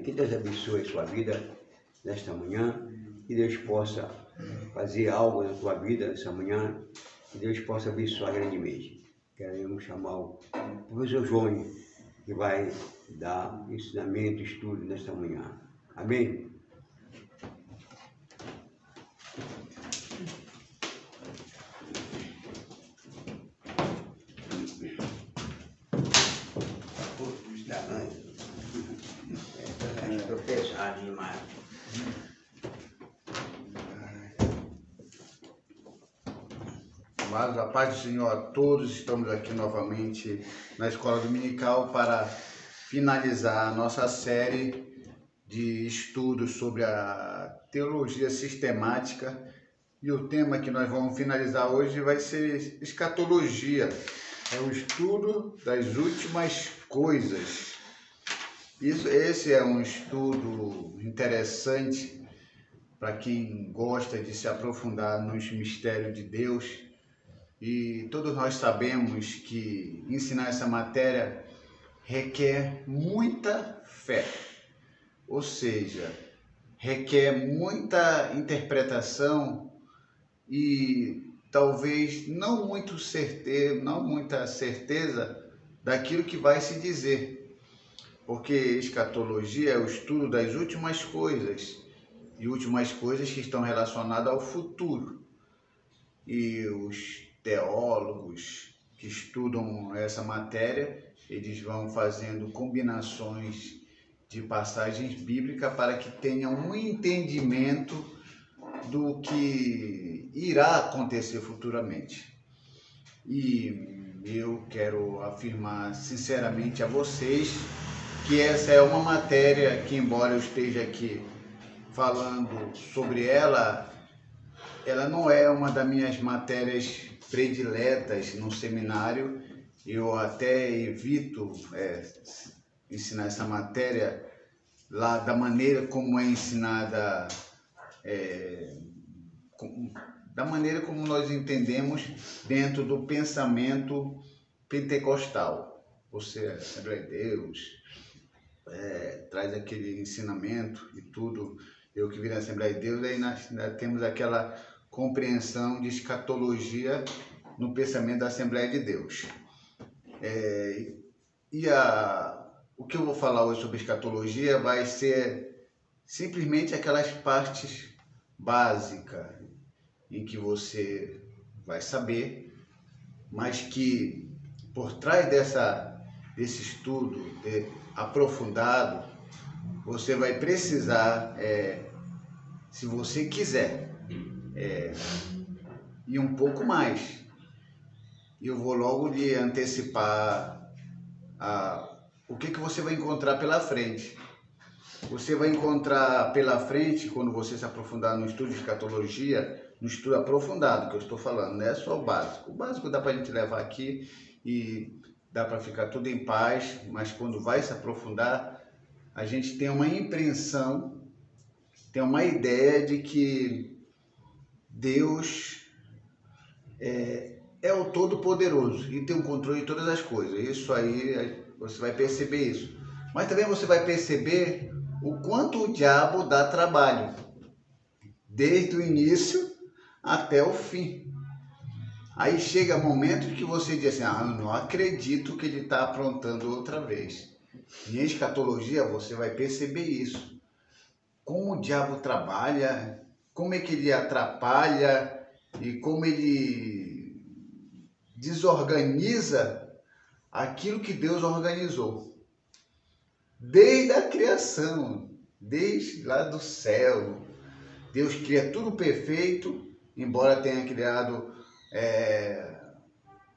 Que Deus abençoe a sua vida nesta manhã, que Deus possa fazer algo na tua vida nessa manhã, que Deus possa abençoar grandemente. Queremos chamar o professor João, que vai dar ensinamento, estudo nesta manhã. Amém? Estou pesado demais. Amados, a paz do Senhor a todos, estamos aqui novamente na Escola Dominical para finalizar a nossa série de estudos sobre a teologia sistemática, e o tema que nós vamos finalizar hoje vai ser escatologia, é o estudo das últimas coisas. Esse é um estudo interessante para quem gosta de se aprofundar nos mistérios de Deus. E todos nós sabemos que ensinar essa matéria requer muita fé, ou seja, requer muita interpretação e talvez não muita certeza daquilo que vai se dizer, porque escatologia é o estudo das últimas coisas, e últimas coisas que estão relacionadas ao futuro. E os teólogos que estudam essa matéria, eles vão fazendo combinações de passagens bíblicas para que tenham um entendimento do que irá acontecer futuramente. E eu quero afirmar sinceramente a vocês que essa é uma matéria que, embora eu esteja aqui falando sobre ela não é uma das minhas matérias prediletas no seminário. Eu até evito ensinar essa matéria lá da maneira como é ensinada, da maneira como nós entendemos dentro do pensamento pentecostal. Você, Assembleia de Deus, traz aquele ensinamento e tudo. Eu que vim na Assembleia de Deus, aí nós temos aquela compreensão de escatologia no pensamento da Assembleia de Deus. O que eu vou falar hoje sobre escatologia vai ser simplesmente aquelas partes básicas em que você vai saber, mas que por trás desse estudo aprofundado, você vai precisar, se você quiser, ir um pouco mais. Eu vou logo lhe antecipar o que você vai encontrar pela frente. Você vai encontrar pela frente, quando você se aprofundar no estudo de escatologia, no estudo aprofundado que eu estou falando, não é só o básico. O básico dá para a gente levar aqui e dá para ficar tudo em paz, mas quando vai se aprofundar, a gente tem uma impressão, tem uma ideia de que Deus é o Todo-Poderoso e tem o controle de todas as coisas. Isso aí, você vai perceber isso. Mas também você vai perceber o quanto o diabo dá trabalho, desde o início até o fim. Aí chega momento que você diz assim, eu não acredito que ele está aprontando outra vez. E em escatologia você vai perceber isso. Como o diabo trabalha, como é que ele atrapalha e como ele desorganiza aquilo que Deus organizou. Desde a criação, desde lá do céu, Deus cria tudo perfeito, embora tenha criado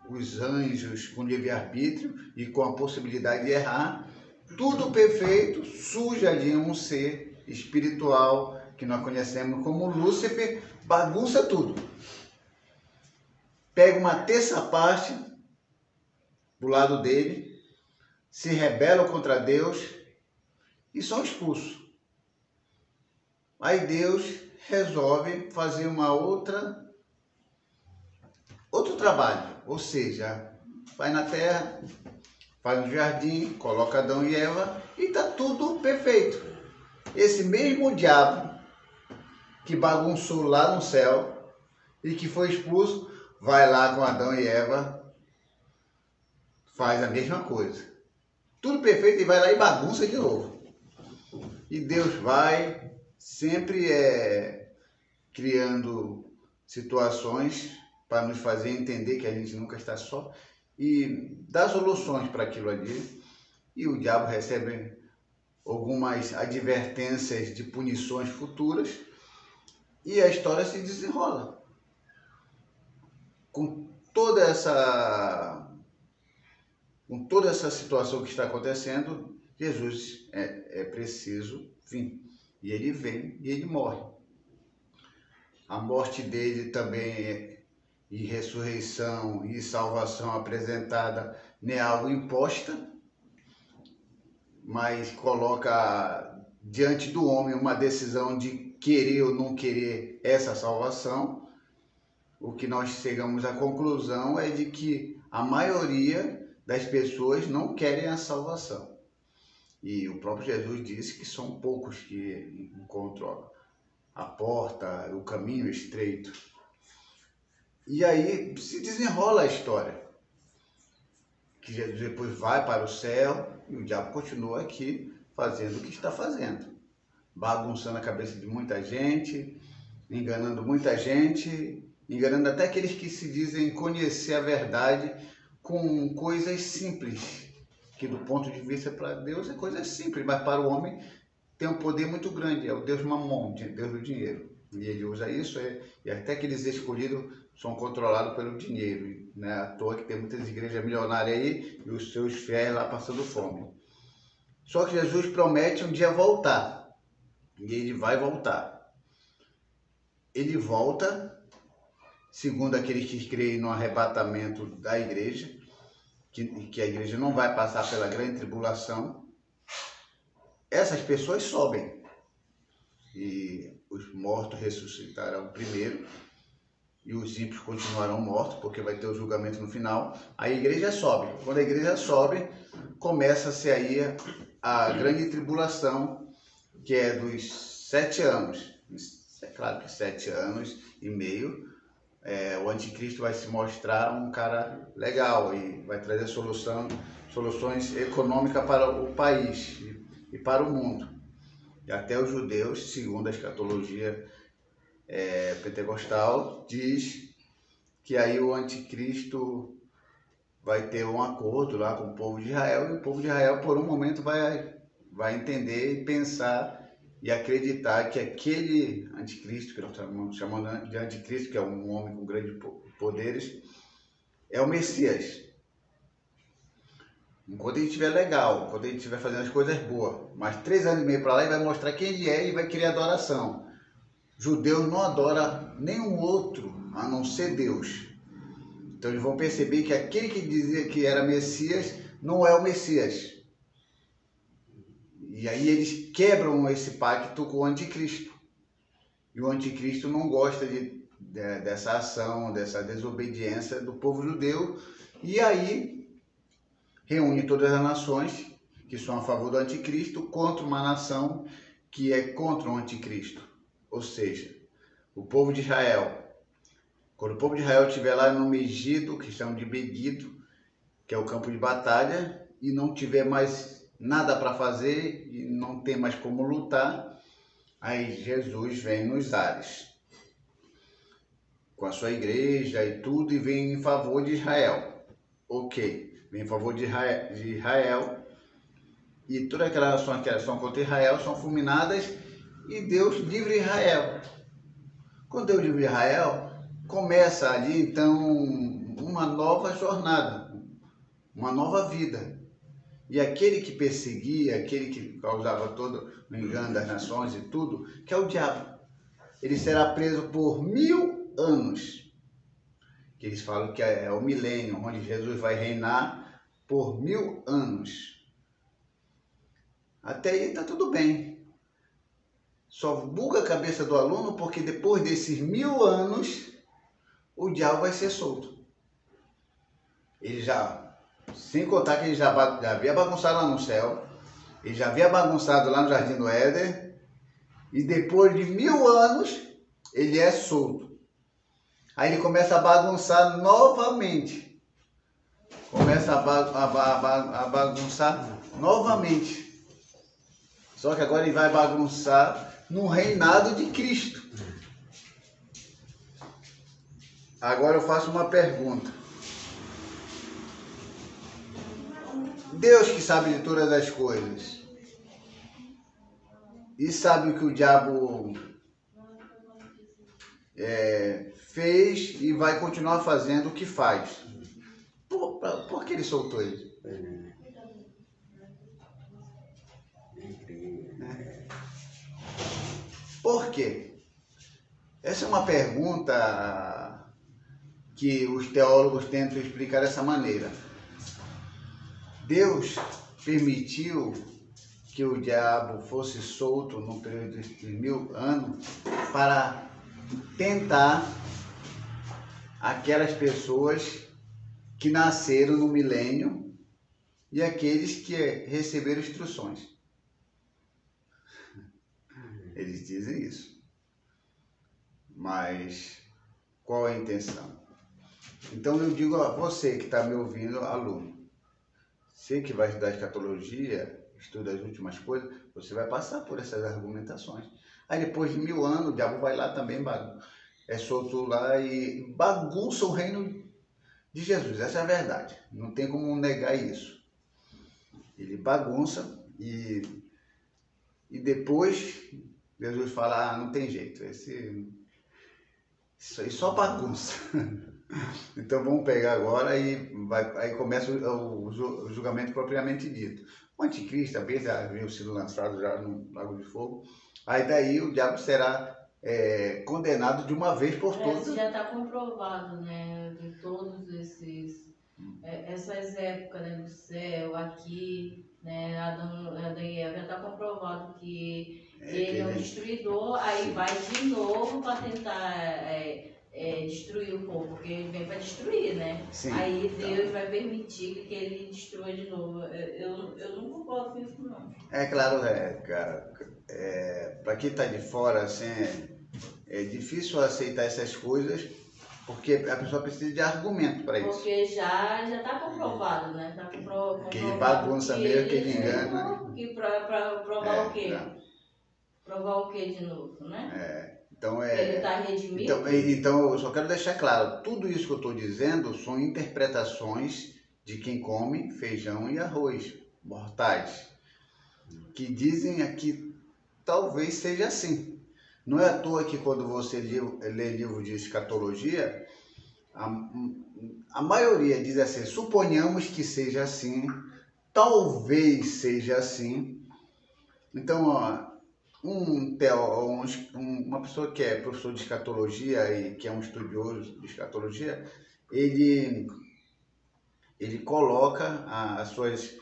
os anjos com livre-arbítrio e com a possibilidade de errar, tudo perfeito, surge ali um ser espiritual que nós conhecemos como Lúcifer, bagunça tudo. Pega uma terça parte do lado dele, se rebelam contra Deus e são expulsos. Aí Deus resolve fazer outro trabalho, ou seja, vai na terra, faz um jardim, coloca Adão e Eva e está tudo perfeito. Esse mesmo diabo que bagunçou lá no céu e que foi expulso, vai lá com Adão e Eva, faz a mesma coisa. Tudo perfeito e vai lá e bagunça de novo. E Deus vai sempre criando situações para nos fazer entender que a gente nunca está só e dar soluções para aquilo ali. E o diabo recebe algumas advertências de punições futuras e a história se desenrola. Com toda essa situação que está acontecendo, Jesus é preciso vir. E ele vem e ele morre. A morte dele também e ressurreição e salvação apresentada não é algo imposta, mas coloca diante do homem uma decisão de querer ou não querer essa salvação. O que nós chegamos à conclusão é de que a maioria das pessoas não querem a salvação. E o próprio Jesus disse que são poucos que encontram a porta, o caminho estreito. E aí se desenrola a história. Que Jesus depois vai para o céu e o diabo continua aqui fazendo o que está fazendo. Bagunçando a cabeça de muita gente, enganando muita gente, enganando até aqueles que se dizem conhecer a verdade com coisas simples, que do ponto de vista para Deus é coisa simples, mas para o homem tem um poder muito grande, é o Deus Mamon, Deus do dinheiro. E ele usa isso, e até aqueles escolhidos são controlados pelo dinheiro. Não é à toa que tem muitas igrejas milionárias aí e os seus fiéis lá passando fome. Só que Jesus promete um dia voltar. E ele vai voltar. Ele volta, segundo aqueles que creem no arrebatamento da igreja, que a igreja não vai passar pela grande tribulação. Essas pessoas sobem. E os mortos ressuscitarão primeiro. E os ímpios continuarão mortos, porque vai ter o julgamento no final. A igreja sobe. Quando a igreja sobe, começa-se aí a grande tribulação, que é dos 7 anos. É claro que 7 anos e meio, o anticristo vai se mostrar um cara legal e vai trazer soluções econômicas para o país e para o mundo. E até os judeus, segundo a escatologia pentecostal, diz que aí o anticristo vai ter um acordo lá com o povo de Israel, e o povo de Israel por um momento vai entender e pensar e acreditar que aquele anticristo, que nós estamos chamando de anticristo, que é um homem com grandes poderes, é o Messias. Enquanto ele estiver legal, enquanto ele estiver fazendo as coisas boas, mas 3 anos e meio para lá, ele vai mostrar quem ele é e vai querer adoração. Judeus não adoram nenhum outro a não ser Deus. Então eles vão perceber que aquele que dizia que era Messias não é o Messias. E aí eles quebram esse pacto com o anticristo. E o anticristo não gosta dessa ação, dessa desobediência do povo judeu. E aí reúne todas as nações que são a favor do anticristo contra uma nação que é contra o anticristo. Ou seja, o povo de Israel. Quando o povo de Israel estiver lá no Megido, que chamam de Megido, que é o campo de batalha, e não tiver mais nada para fazer e não tem mais como lutar, aí Jesus vem nos ares, com a sua igreja e tudo, e vem em favor de Israel. Ok, vem em favor de Israel, e todas aquelas nações que são contra Israel são fulminadas, e Deus livra Israel. Quando Deus livra Israel, começa ali então uma nova jornada, uma nova vida. E aquele que perseguia, aquele que causava todo o engano das nações e tudo, que é o diabo, ele será preso por 1000 anos. Que eles falam que é o milênio, onde Jesus vai reinar por 1000 anos. Até aí está tudo bem. Só buga a cabeça do aluno porque depois desses 1000 anos, o diabo vai ser solto. Ele já Sem contar que ele já havia bagunçado lá no céu, ele já havia bagunçado lá no Jardim do Éden, e depois de 1000 anos, ele é solto. Aí ele começa a bagunçar novamente. Começa a bagunçar novamente. Só que agora ele vai bagunçar no reinado de Cristo. Agora eu faço uma pergunta. Deus que sabe de todas as coisas e sabe o que o diabo fez e vai continuar fazendo o que faz. Por que ele soltou ele? Por quê? Essa é uma pergunta que os teólogos tentam explicar dessa maneira. Deus permitiu que o diabo fosse solto no período de 1000 anos para tentar aquelas pessoas que nasceram no milênio e aqueles que receberam instruções. Eles dizem isso. Mas qual é a intenção? Então eu digo a você que está me ouvindo, aluno, você que vai estudar escatologia, estuda as últimas coisas, você vai passar por essas argumentações. Aí depois de 1000 anos, o diabo vai lá também, é solto lá e bagunça o reino de Jesus. Essa é a verdade. Não tem como negar isso. Ele bagunça e depois Jesus fala, não tem jeito, isso aí só bagunça. Então vamos pegar agora e aí começa o julgamento propriamente dito. O anticristo, a besta havia sido lançado já no lago de fogo. Aí daí o diabo será condenado de uma vez por todas. Já está comprovado, né, de todos essas épocas, né, do céu, aqui, né, Adão e Eva, já está comprovado que ele é um destruidor, aí vai de novo para tentar destruir o povo, porque ele vem para destruir, né? Sim, aí Deus vai permitir que ele destrua de novo. Eu não concordo com isso, não. É claro, cara, para quem está de fora, assim, é difícil aceitar essas coisas, porque a pessoa precisa de argumento para isso. Porque já está comprovado, né? Está comprovado que ele bagunça mesmo, que ele engana. E para provar o quê? Não. Provar o quê de novo, né? Então ele está redimido. Então eu só quero deixar claro, tudo isso que eu estou dizendo são interpretações de quem come feijão e arroz, mortais, que dizem aqui talvez seja assim. Não é à toa que quando você lê livro de escatologia, a maioria diz assim, suponhamos que seja assim, talvez seja assim. Então, ó, uma pessoa que é professor de escatologia e que é um estudioso de escatologia, ele coloca as suas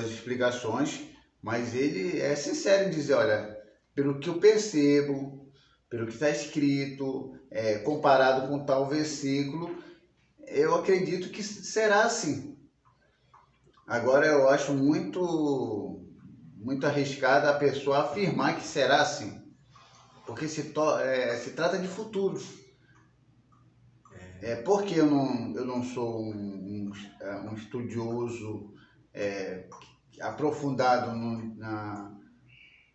explicações, mas ele é sincero em dizer, olha, pelo que eu percebo, pelo que está escrito, comparado com tal versículo, eu acredito que será assim. Agora eu acho muito arriscado a pessoa afirmar que será assim, porque se trata de futuro. Porque eu não sou um estudioso aprofundado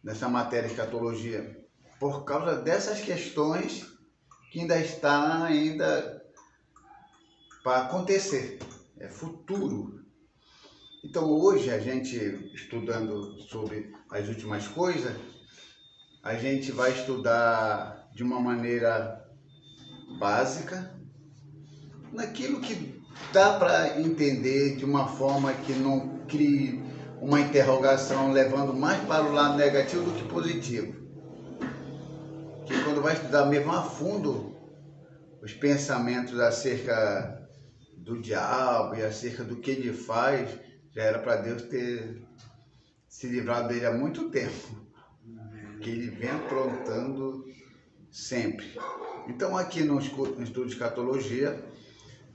nessa matéria de escatologia, por causa dessas questões que ainda está para acontecer, é futuro. Então hoje a gente, estudando sobre as últimas coisas, a gente vai estudar de uma maneira básica, naquilo que dá para entender de uma forma que não crie uma interrogação levando mais para o lado negativo do que positivo. Que quando vai estudar mesmo a fundo os pensamentos acerca do diabo e acerca do que ele faz, já era para Deus ter se livrado dele há muito tempo, que ele vem aprontando sempre. Então aqui no estudo de escatologia,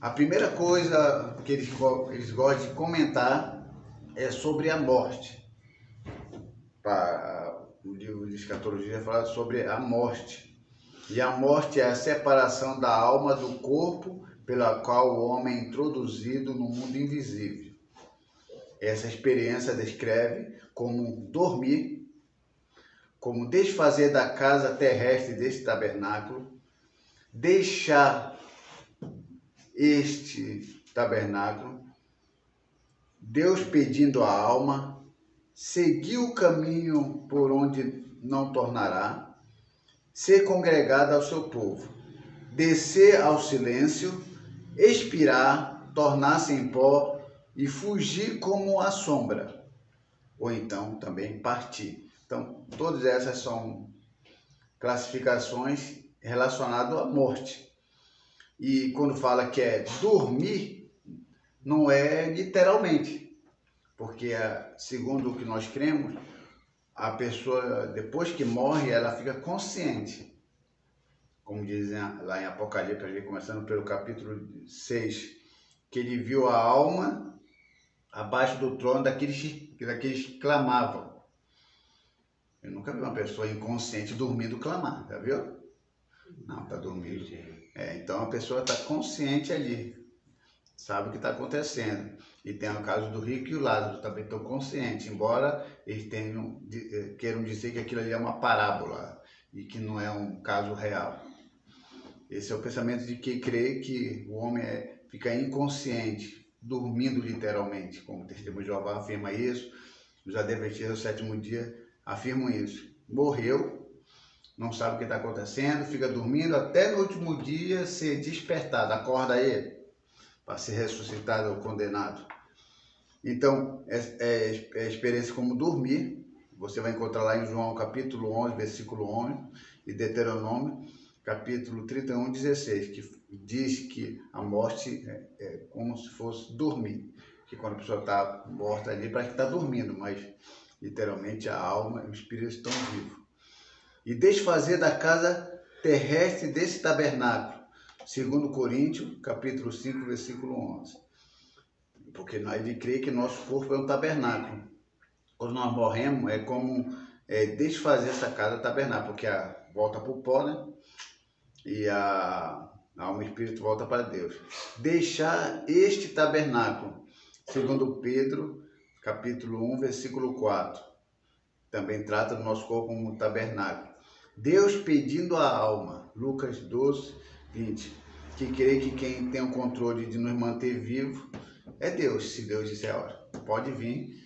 A primeira coisa que eles gostam de comentar é sobre a morte. O livro de escatologia fala sobre a morte. E a morte é a separação da alma do corpo pela qual o homem é introduzido no mundo invisível. Essa experiência descreve como dormir, como desfazer da casa terrestre deste tabernáculo, deixar este tabernáculo, Deus pedindo a alma, seguir o caminho por onde não tornará, ser congregado ao seu povo, descer ao silêncio, expirar, tornar-se em pó e fugir como a sombra, ou então também partir. Então, todas essas são classificações relacionadas à morte. E quando fala que é dormir, não é literalmente, porque segundo o que nós cremos, a pessoa, depois que morre, ela fica consciente. Como dizem lá em Apocalipse, começando pelo capítulo 6, que ele viu a alma abaixo do trono daqueles que clamavam. Eu nunca vi uma pessoa inconsciente dormindo clamar, já viu? Não, está dormindo. Então a pessoa está consciente ali, sabe o que está acontecendo. E tem o caso do rico e o Lázaro, também estão conscientes, embora eles queiram dizer que aquilo ali é uma parábola e que não é um caso real. Esse é o pensamento de quem crê que o homem fica inconsciente, dormindo literalmente, como o Testemunho de Jeová afirma isso, os Adventistas do sétimo dia afirmam isso. Morreu, não sabe o que está acontecendo, fica dormindo até no último dia ser despertado, acorda ele para ser ressuscitado ou condenado. Então, é experiência como dormir. Você vai encontrar lá em João capítulo 11, versículo 11, e Deuteronômio capítulo 31, 16, que diz que a morte é como se fosse dormir. Que quando a pessoa está morta ali, parece que está dormindo, mas literalmente a alma e o espírito estão vivos. E desfazer da casa terrestre desse tabernáculo, segundo Coríntios, capítulo 5, versículo 11. Porque nós crê que nosso corpo é um tabernáculo. Quando nós morremos, é como desfazer essa casa tabernáculo, porque volta para o pó, né? E a alma e o espírito volta para Deus. Deixar este tabernáculo, segundo Pedro, capítulo 1, versículo 4. Também trata do nosso corpo como um tabernáculo. Deus pedindo a alma, Lucas 12, 20, que crê que quem tem o controle de nos manter vivos é Deus. Se Deus disser, olha, pode vir,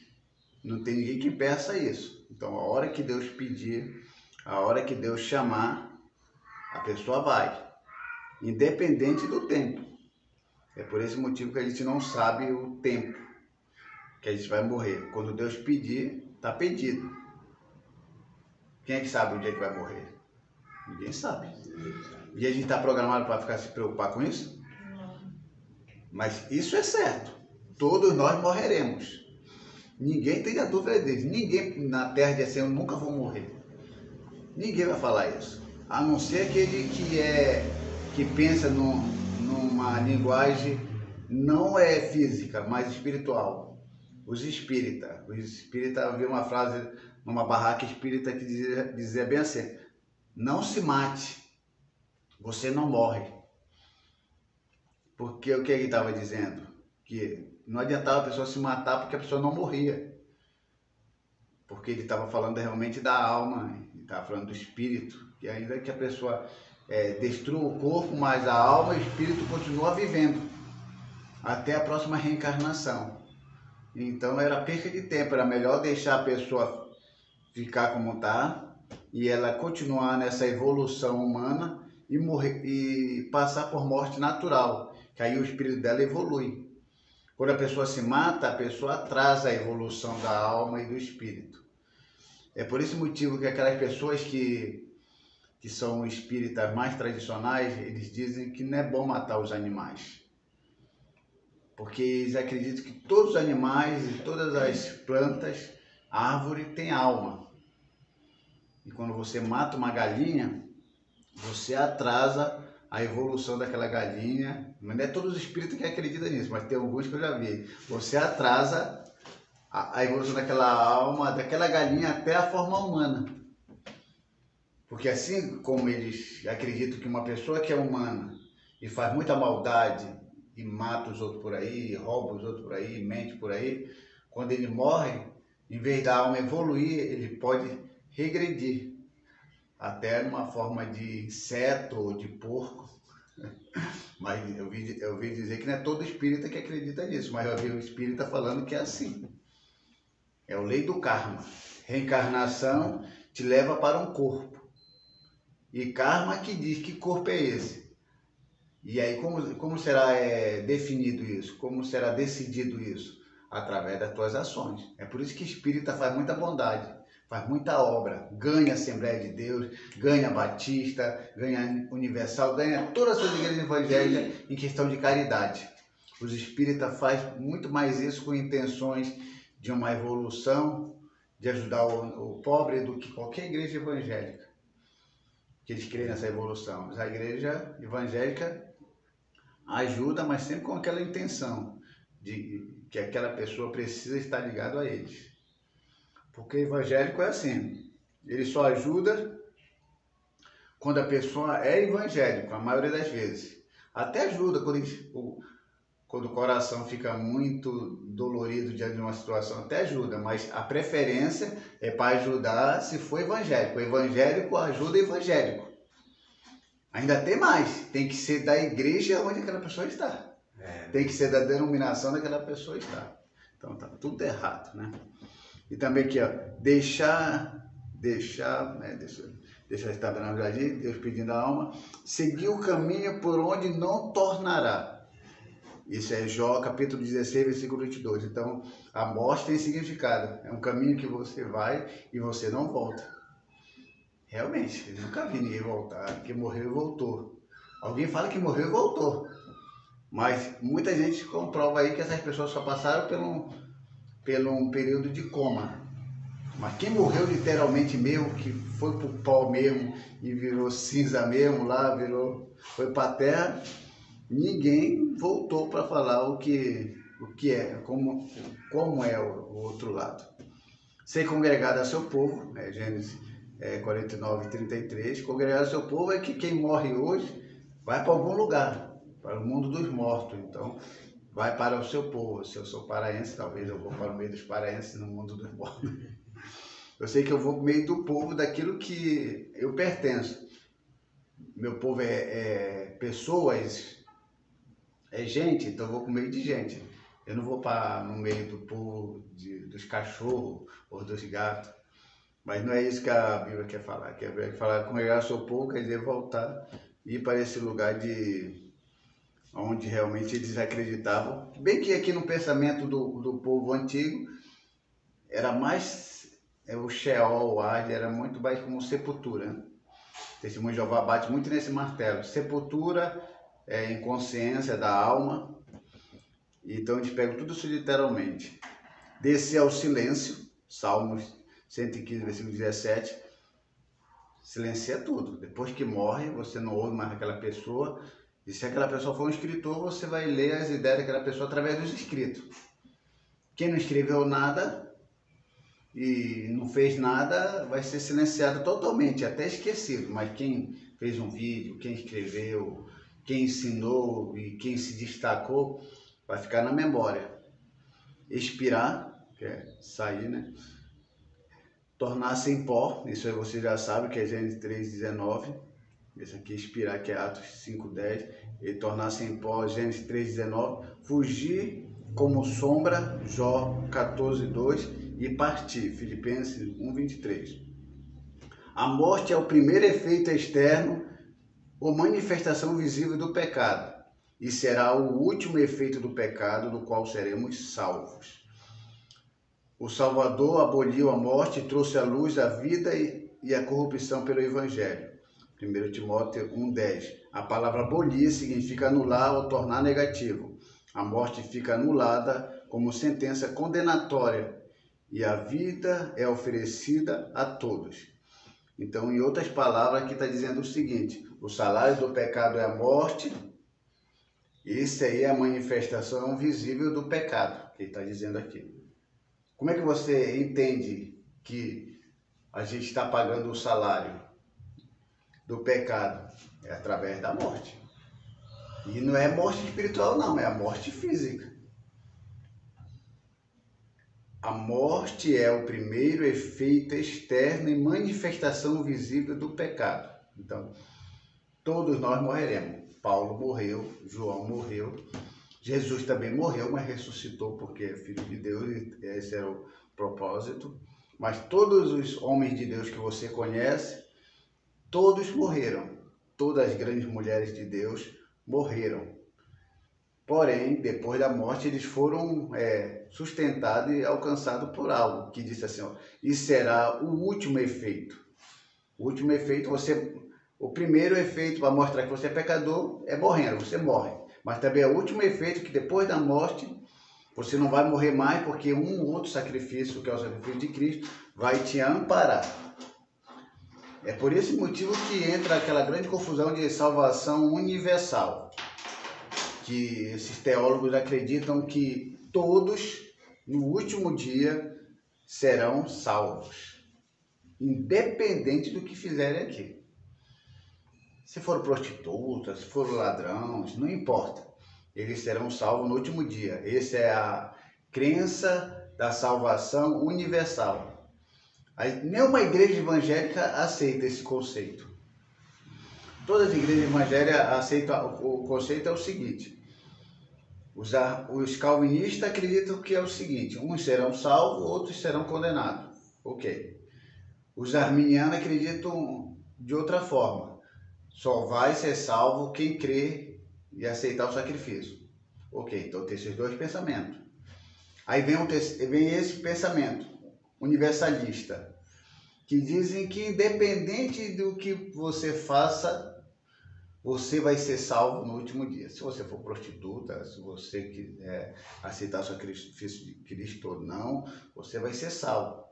não tem ninguém que peça isso. Então, a hora que Deus pedir, a hora que Deus chamar, a pessoa vai, independente do tempo. É por esse motivo que a gente não sabe o tempo que a gente vai morrer. Quando Deus pedir, está pedido. Quem é que sabe o dia que vai morrer? Ninguém sabe. E a gente está programado para ficar se preocupar com isso? Não. Mas isso é certo. Todos nós morreremos. Ninguém tem a dúvida disso. Ninguém na terra diz assim, eu nunca vou morrer. Ninguém vai falar isso. A não ser aquele que pensa numa linguagem não física, mas espiritual. Os espíritas. Eu vi uma frase numa barraca espírita que dizia bem assim, não se mate, você não morre. Porque o que ele estava dizendo? Que não adiantava a pessoa se matar porque a pessoa não morria. Porque ele estava falando realmente da alma, ele estava falando do espírito, que ainda que a pessoa destrua o corpo, mas a alma e o espírito continuam vivendo até a próxima reencarnação. Então era perca de tempo, era melhor deixar a pessoa ficar como está e ela continuar nessa evolução humana e morrer e passar por morte natural, que aí o espírito dela evolui. Quando a pessoa se mata, a pessoa atrasa a evolução da alma e do espírito. É por esse motivo que aquelas pessoas que são espíritas mais tradicionais, eles dizem que não é bom matar os animais. Porque eles acreditam que todos os animais e todas as plantas, árvore, têm alma. E quando você mata uma galinha, você atrasa a evolução daquela galinha. Mas não é todos os espíritos que acreditam nisso, mas tem alguns que eu já vi. Você atrasa a evolução daquela alma, daquela galinha até a forma humana. Porque assim como eles acreditam que uma pessoa que é humana e faz muita maldade e mata os outros por aí, rouba os outros por aí, mente por aí, quando ele morre, em vez da alma evoluir, ele pode regredir até numa forma de inseto ou de porco. Mas eu vi dizer que não é todo espírita que acredita nisso, mas eu vi o espírita falando que é assim. É a lei do karma. Reencarnação te leva para um corpo. E karma que diz que corpo é esse. E aí como será definido isso? Como será decidido isso? Através das tuas ações. É por isso que espírita faz muita bondade, faz muita obra, ganha a Assembleia de Deus, ganha a Batista, ganha Universal, ganha todas as suas igrejas evangélicas em questão de caridade. Os espíritas fazem muito mais isso com intenções de uma evolução, de ajudar o pobre do que qualquer igreja evangélica. Que eles creem nessa evolução. Mas a igreja evangélica ajuda, mas sempre com aquela intenção de que aquela pessoa precisa estar ligado a eles. Porque evangélico é assim, ele só ajuda quando a pessoa é evangélico, a maioria das vezes. Até ajuda quando o coração fica muito dolorido diante de uma situação, até ajuda, mas a preferência é para ajudar se for evangélico. O evangélico ajuda evangélico. Ainda tem mais, tem que ser da igreja onde aquela pessoa está. Tem que ser da denominação daquela pessoa está. Então tá tudo errado, né? E também aqui, ó, deixar estar no jardim, Deus pedindo a alma, seguir o caminho por onde não tornará. Isso é Jó, capítulo 16, versículo 22. Então, a morte tem significado. É um caminho que você vai e você não volta. Realmente, eu nunca vi ninguém voltar, que morreu e voltou. Alguém fala que morreu e voltou. Mas muita gente comprova aí que essas pessoas só passaram pelo um período de coma. Mas quem morreu literalmente mesmo, que foi pro pó mesmo e virou cinza mesmo lá, foi para a terra, ninguém voltou para falar o que é, como é o outro lado. Ser congregado a seu povo, Gênesis 49, 33, congregado a seu povo é que quem morre hoje vai para algum lugar, para o mundo dos mortos. Então, vai para o seu povo. Se eu sou paraense, talvez eu vou para o meio dos paraenses no mundo dos mortos. Eu sei que eu vou para o meio do povo daquilo que eu pertenço. Meu povo é pessoas, é gente, então eu vou para o meio de gente. Eu não vou para no meio do povo dos cachorros ou dos gatos. Mas não é isso que a Bíblia quer falar. Que a Bíblia quer falar congregar o seu povo, quer dizer voltar e ir para esse lugar onde realmente eles acreditavam. Bem que aqui no pensamento do povo antigo, era mais o Sheol, o Hades, era muito mais como sepultura. Né? O Testemunho de Jeová bate muito nesse martelo. Sepultura, inconsciência da alma. Então eles pegam tudo isso literalmente. Descer ao silêncio, Salmos 115, versículo 17. Silencia tudo. Depois que morre, você não ouve mais aquela pessoa. E se aquela pessoa for um escritor, você vai ler as ideias daquela pessoa através dos escritos. Quem não escreveu nada e não fez nada, vai ser silenciado totalmente, até esquecido. Mas quem fez um vídeo, quem escreveu, quem ensinou e quem se destacou, vai ficar na memória. Expirar, que é sair, né? Tornar-se em pó, isso aí você já sabe, que é Gênesis 3:19. Esse aqui, expirar, que é Atos 5:10. E tornar-se em pó, Gênesis 3:19. Fugir como sombra, Jó 14:2. E partir, Filipenses 1:23. A morte é o primeiro efeito externo ou manifestação visível do pecado. E será o último efeito do pecado, do qual seremos salvos. O Salvador aboliu a morte e trouxe à luz a vida e a corrupção pelo Evangelho. 1 Timóteo 1:10. A palavra abolir significa anular ou tornar negativo. A morte fica anulada como sentença condenatória e a vida é oferecida a todos. Então, em outras palavras, aqui está dizendo o seguinte: o salário do pecado é a morte. Isso aí é a manifestação visível do pecado, que ele está dizendo aqui. Como é que você entende que a gente está pagando o salário do pecado? É através da morte. E não é morte espiritual, não, é a morte física. A morte é o primeiro efeito externo e manifestação visível do pecado. Então, todos nós morreremos. Paulo morreu, João morreu, Jesus também morreu, mas ressuscitou porque é filho de Deus e esse era o propósito. Mas todos os homens de Deus que você conhece, todos morreram. Todas as grandes mulheres de Deus morreram. Porém, depois da morte, eles foram sustentados e alcançados por algo que disse assim, ó, e será o último efeito. O último efeito, o primeiro efeito para mostrar que você é pecador é morrendo, você morre. Mas também é o último efeito que depois da morte, você não vai morrer mais, porque um outro sacrifício, que é o sacrifício de Cristo, vai te amparar. É por esse motivo que entra aquela grande confusão de salvação universal. Que esses teólogos acreditam que todos, no último dia, serão salvos, independente do que fizerem aqui. Se for prostituta, se for ladrões, não importa. Eles serão salvos no último dia. Essa é a crença da salvação universal. Nenhuma igreja evangélica aceita esse conceito. Todas as igrejas evangélicas aceitam o conceito é o seguinte. Os calvinistas acreditam que é o seguinte, uns serão salvos, outros serão condenados. Ok. Os arminianos acreditam de outra forma. Só vai ser salvo quem crê e aceitar o sacrifício. Ok, então tem esses dois pensamentos. Aí vem esse pensamento universalista, que dizem que independente do que você faça, você vai ser salvo no último dia. Se você for prostituta, se você quiser aceitar o sacrifício de Cristo ou não, você vai ser salvo.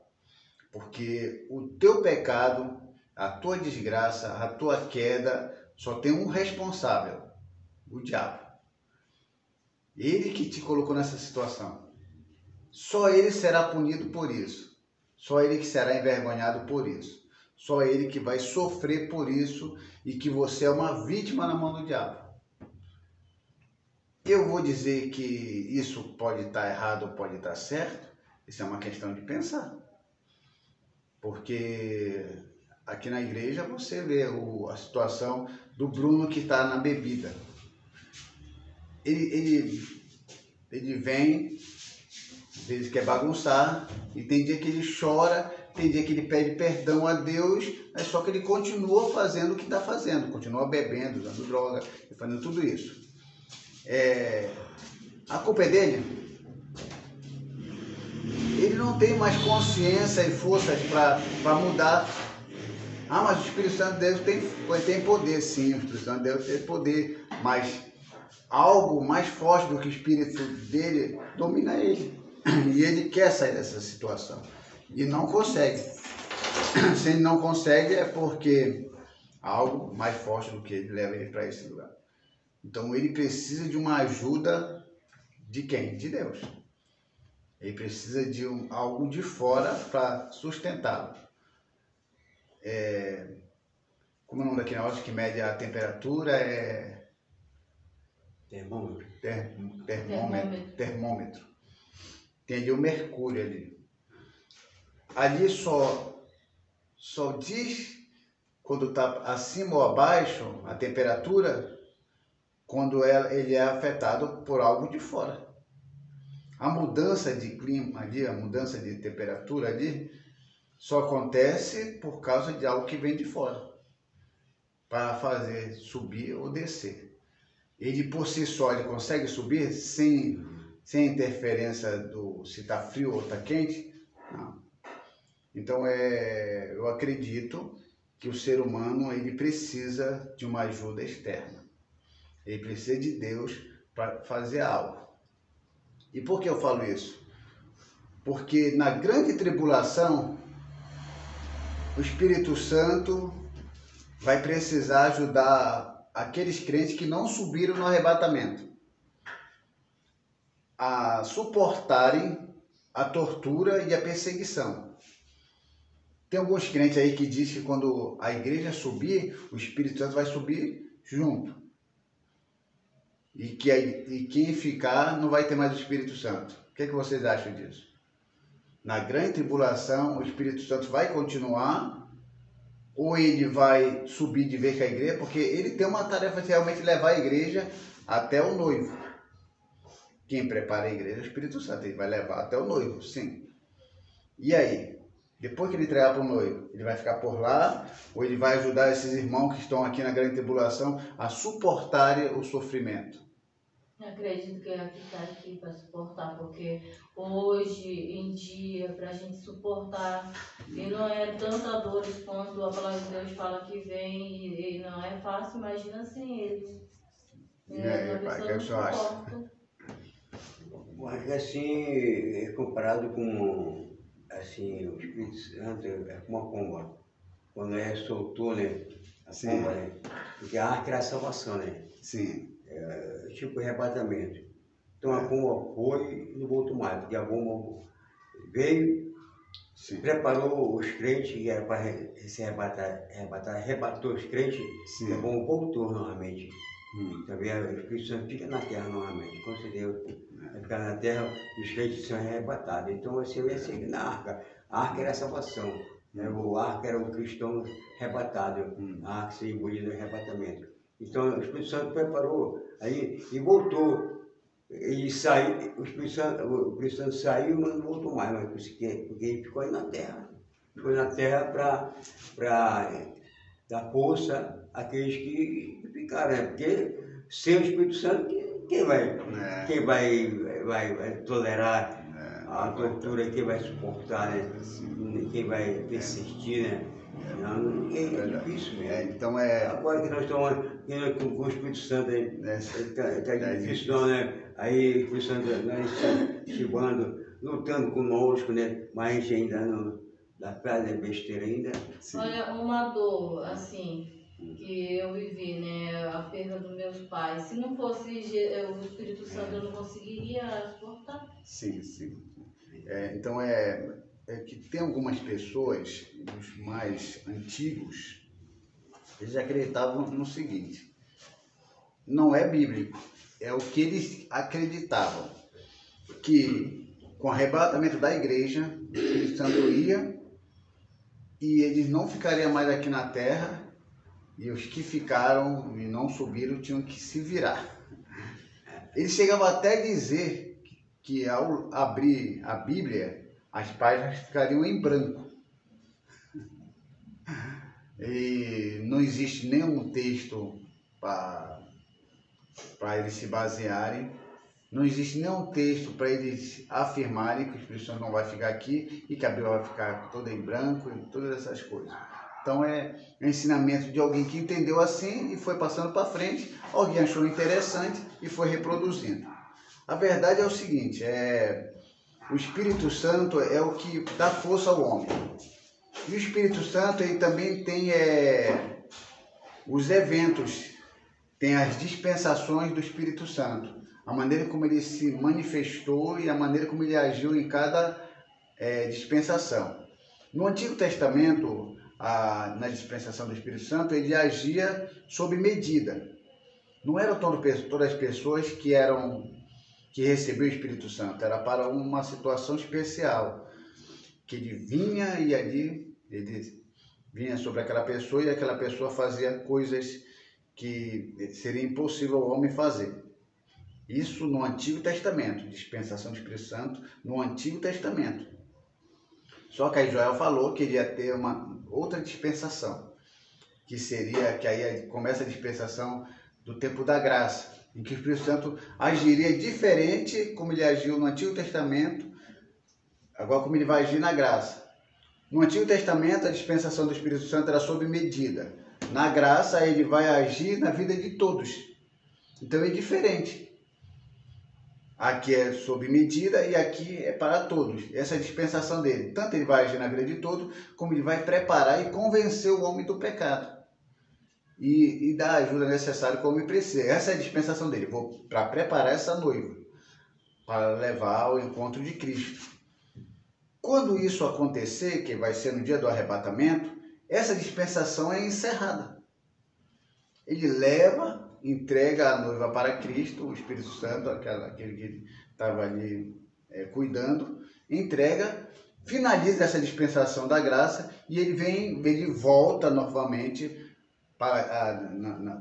Porque o teu pecado, a tua desgraça, a tua queda, só tem um responsável, o diabo. Ele que te colocou nessa situação. Só ele será punido por isso. Só ele que será envergonhado por isso. Só ele que vai sofrer por isso e que você é uma vítima na mão do diabo. Eu vou dizer que isso pode estar errado ou pode estar certo? Isso é uma questão de pensar. Porque aqui na igreja você vê a situação do Bruno que está na bebida. Ele vem, às vezes quer bagunçar, e tem dia que ele chora, tem dia que ele pede perdão a Deus, mas só que ele continua fazendo o que está fazendo, continua bebendo, usando droga, fazendo tudo isso. A culpa é dele? Ele não tem mais consciência e forças para mudar. Ah, mas o Espírito Santo de Deus tem poder, sim, o Espírito Santo de Deus tem poder, mas algo mais forte do que o Espírito dele domina ele. E ele quer sair dessa situação. E não consegue. Se ele não consegue é porque algo mais forte do que ele leva ele para esse lugar. Então ele precisa de uma ajuda de quem? De Deus. Ele precisa de algo de fora para sustentá-lo. Como é o nome daquele negócio que mede a temperatura? Termômetro. Termômetro. Tem ali o mercúrio ali. Ali só diz quando está acima ou abaixo a temperatura, quando ele é afetado por algo de fora. A mudança de clima ali, a mudança de temperatura ali, só acontece por causa de algo que vem de fora, para fazer subir ou descer. Ele por si só ele consegue subir sem interferência do se está frio ou está quente? Não. Então eu acredito que o ser humano ele precisa de uma ajuda externa. Ele precisa de Deus para fazer algo. E por que eu falo isso? Porque na grande tribulação, o Espírito Santo vai precisar ajudar aqueles crentes que não subiram no arrebatamento a suportarem a tortura e a perseguição. Tem alguns crentes aí que dizem que quando a igreja subir, o Espírito Santo vai subir junto. E quem ficar não vai ter mais o Espírito Santo. O que vocês acham disso? Na grande tribulação, o Espírito Santo vai continuar ou ele vai subir de vez com a igreja? Porque ele tem uma tarefa de realmente levar a igreja até o noivo. Quem prepara a igreja é o Espírito Santo, ele vai levar até o noivo, sim. E aí? Depois que ele entregar para o noivo, ele vai ficar por lá ou ele vai ajudar esses irmãos que estão aqui na grande tribulação a suportarem o sofrimento? Eu acredito que ele está aqui para suportar, porque hoje em dia, para a gente suportar, e não é tanta dores quanto a palavra de Deus fala que vem, e não é fácil, imagina sem ele. E aí, pai, o que você acha? Mas assim, comparado com assim, o Espírito Santo, é como uma pomba. Quando soltou, né? A pomba, né? Porque a arca era a salvação, né? Sim. Tipo arrebatamento. Então a bomba foi e não voltou mais, porque a bomba veio, sim, preparou os crentes, que era para se arrebatar, arrebatou os crentes, sim, e a bomba voltou novamente. Também o Espírito Santo fica na terra novamente. Quando Deus vai ficar na terra, os crentes são arrebatados. Então você vai seguir na arca. A arca era a salvação. O arca era o cristão arrebatado. A arca seria envolvida no arrebatamento. Então o Espírito Santo preparou aí e voltou. E saiu, o Espírito Santo saiu, mas não voltou mais, mas porque ele ficou aí na terra. Ficou na terra para dar força àqueles que ficaram, né? Porque sem o Espírito Santo, quem vai tolerar a tortura, quem vai suportar, né? Quem vai persistir, né? Não, é difícil mesmo. Então agora que nós estamos com o Espírito Santo aí, tá difícil não, né? Aí o Espírito Santo nós chegando, lutando conosco, né? Mas a gente ainda não dá prazo, é besteira ainda. Sim. Olha, uma dor, assim, que eu vivi, né? A perda dos meus pais. Se não fosse o Espírito Santo, eu não conseguiria suportar. Sim, sim. Então é que tem algumas pessoas, os mais antigos, eles acreditavam no seguinte: não é bíblico, é o que eles acreditavam, que com o arrebatamento da igreja, o Espírito Santo ia e eles não ficariam mais aqui na terra, e os que ficaram e não subiram tinham que se virar. Eles chegavam até a dizer que ao abrir a Bíblia, as páginas ficariam em branco. E não existe nenhum texto para eles se basearem. Não existe nenhum texto para eles afirmarem que o Espírito Santo não vai ficar aqui e que a Bíblia vai ficar toda em branco e todas essas coisas. Então é um ensinamento de alguém que entendeu assim e foi passando para frente, alguém achou interessante e foi reproduzindo. A verdade é o seguinte, o Espírito Santo é o que dá força ao homem. E o Espírito Santo ele também tem os eventos, tem as dispensações do Espírito Santo. A maneira como ele se manifestou e a maneira como ele agiu em cada dispensação. No Antigo Testamento, na dispensação do Espírito Santo, ele agia sob medida. Não eram todas as pessoas que recebiam o Espírito Santo, era para uma situação especial, que ele vinha e ali ele vinha sobre aquela pessoa e aquela pessoa fazia coisas que seria impossível ao homem fazer. Isso no Antigo Testamento, dispensação do Espírito Santo no Antigo Testamento. Só que aí Joel falou que ele ia ter uma outra dispensação, que aí começa a dispensação do tempo da graça, em que o Espírito Santo agiria diferente como ele agiu no Antigo Testamento, agora como ele vai agir na graça. No Antigo Testamento, a dispensação do Espírito Santo era sob medida. Na graça, ele vai agir na vida de todos. Então é diferente. Aqui é sob medida e aqui é para todos. Essa é a dispensação dele. Tanto ele vai agir na vida de todos, como ele vai preparar e convencer o homem do pecado. E dar a ajuda necessária como ele precisa. Essa é a dispensação dele. Vou para preparar essa noiva, para levar ao encontro de Cristo. Quando isso acontecer, que vai ser no dia do arrebatamento, essa dispensação é encerrada. Ele leva, entrega a noiva para Cristo, o Espírito Santo, aquele que estava ali cuidando, entrega, finaliza essa dispensação da graça e ele volta novamente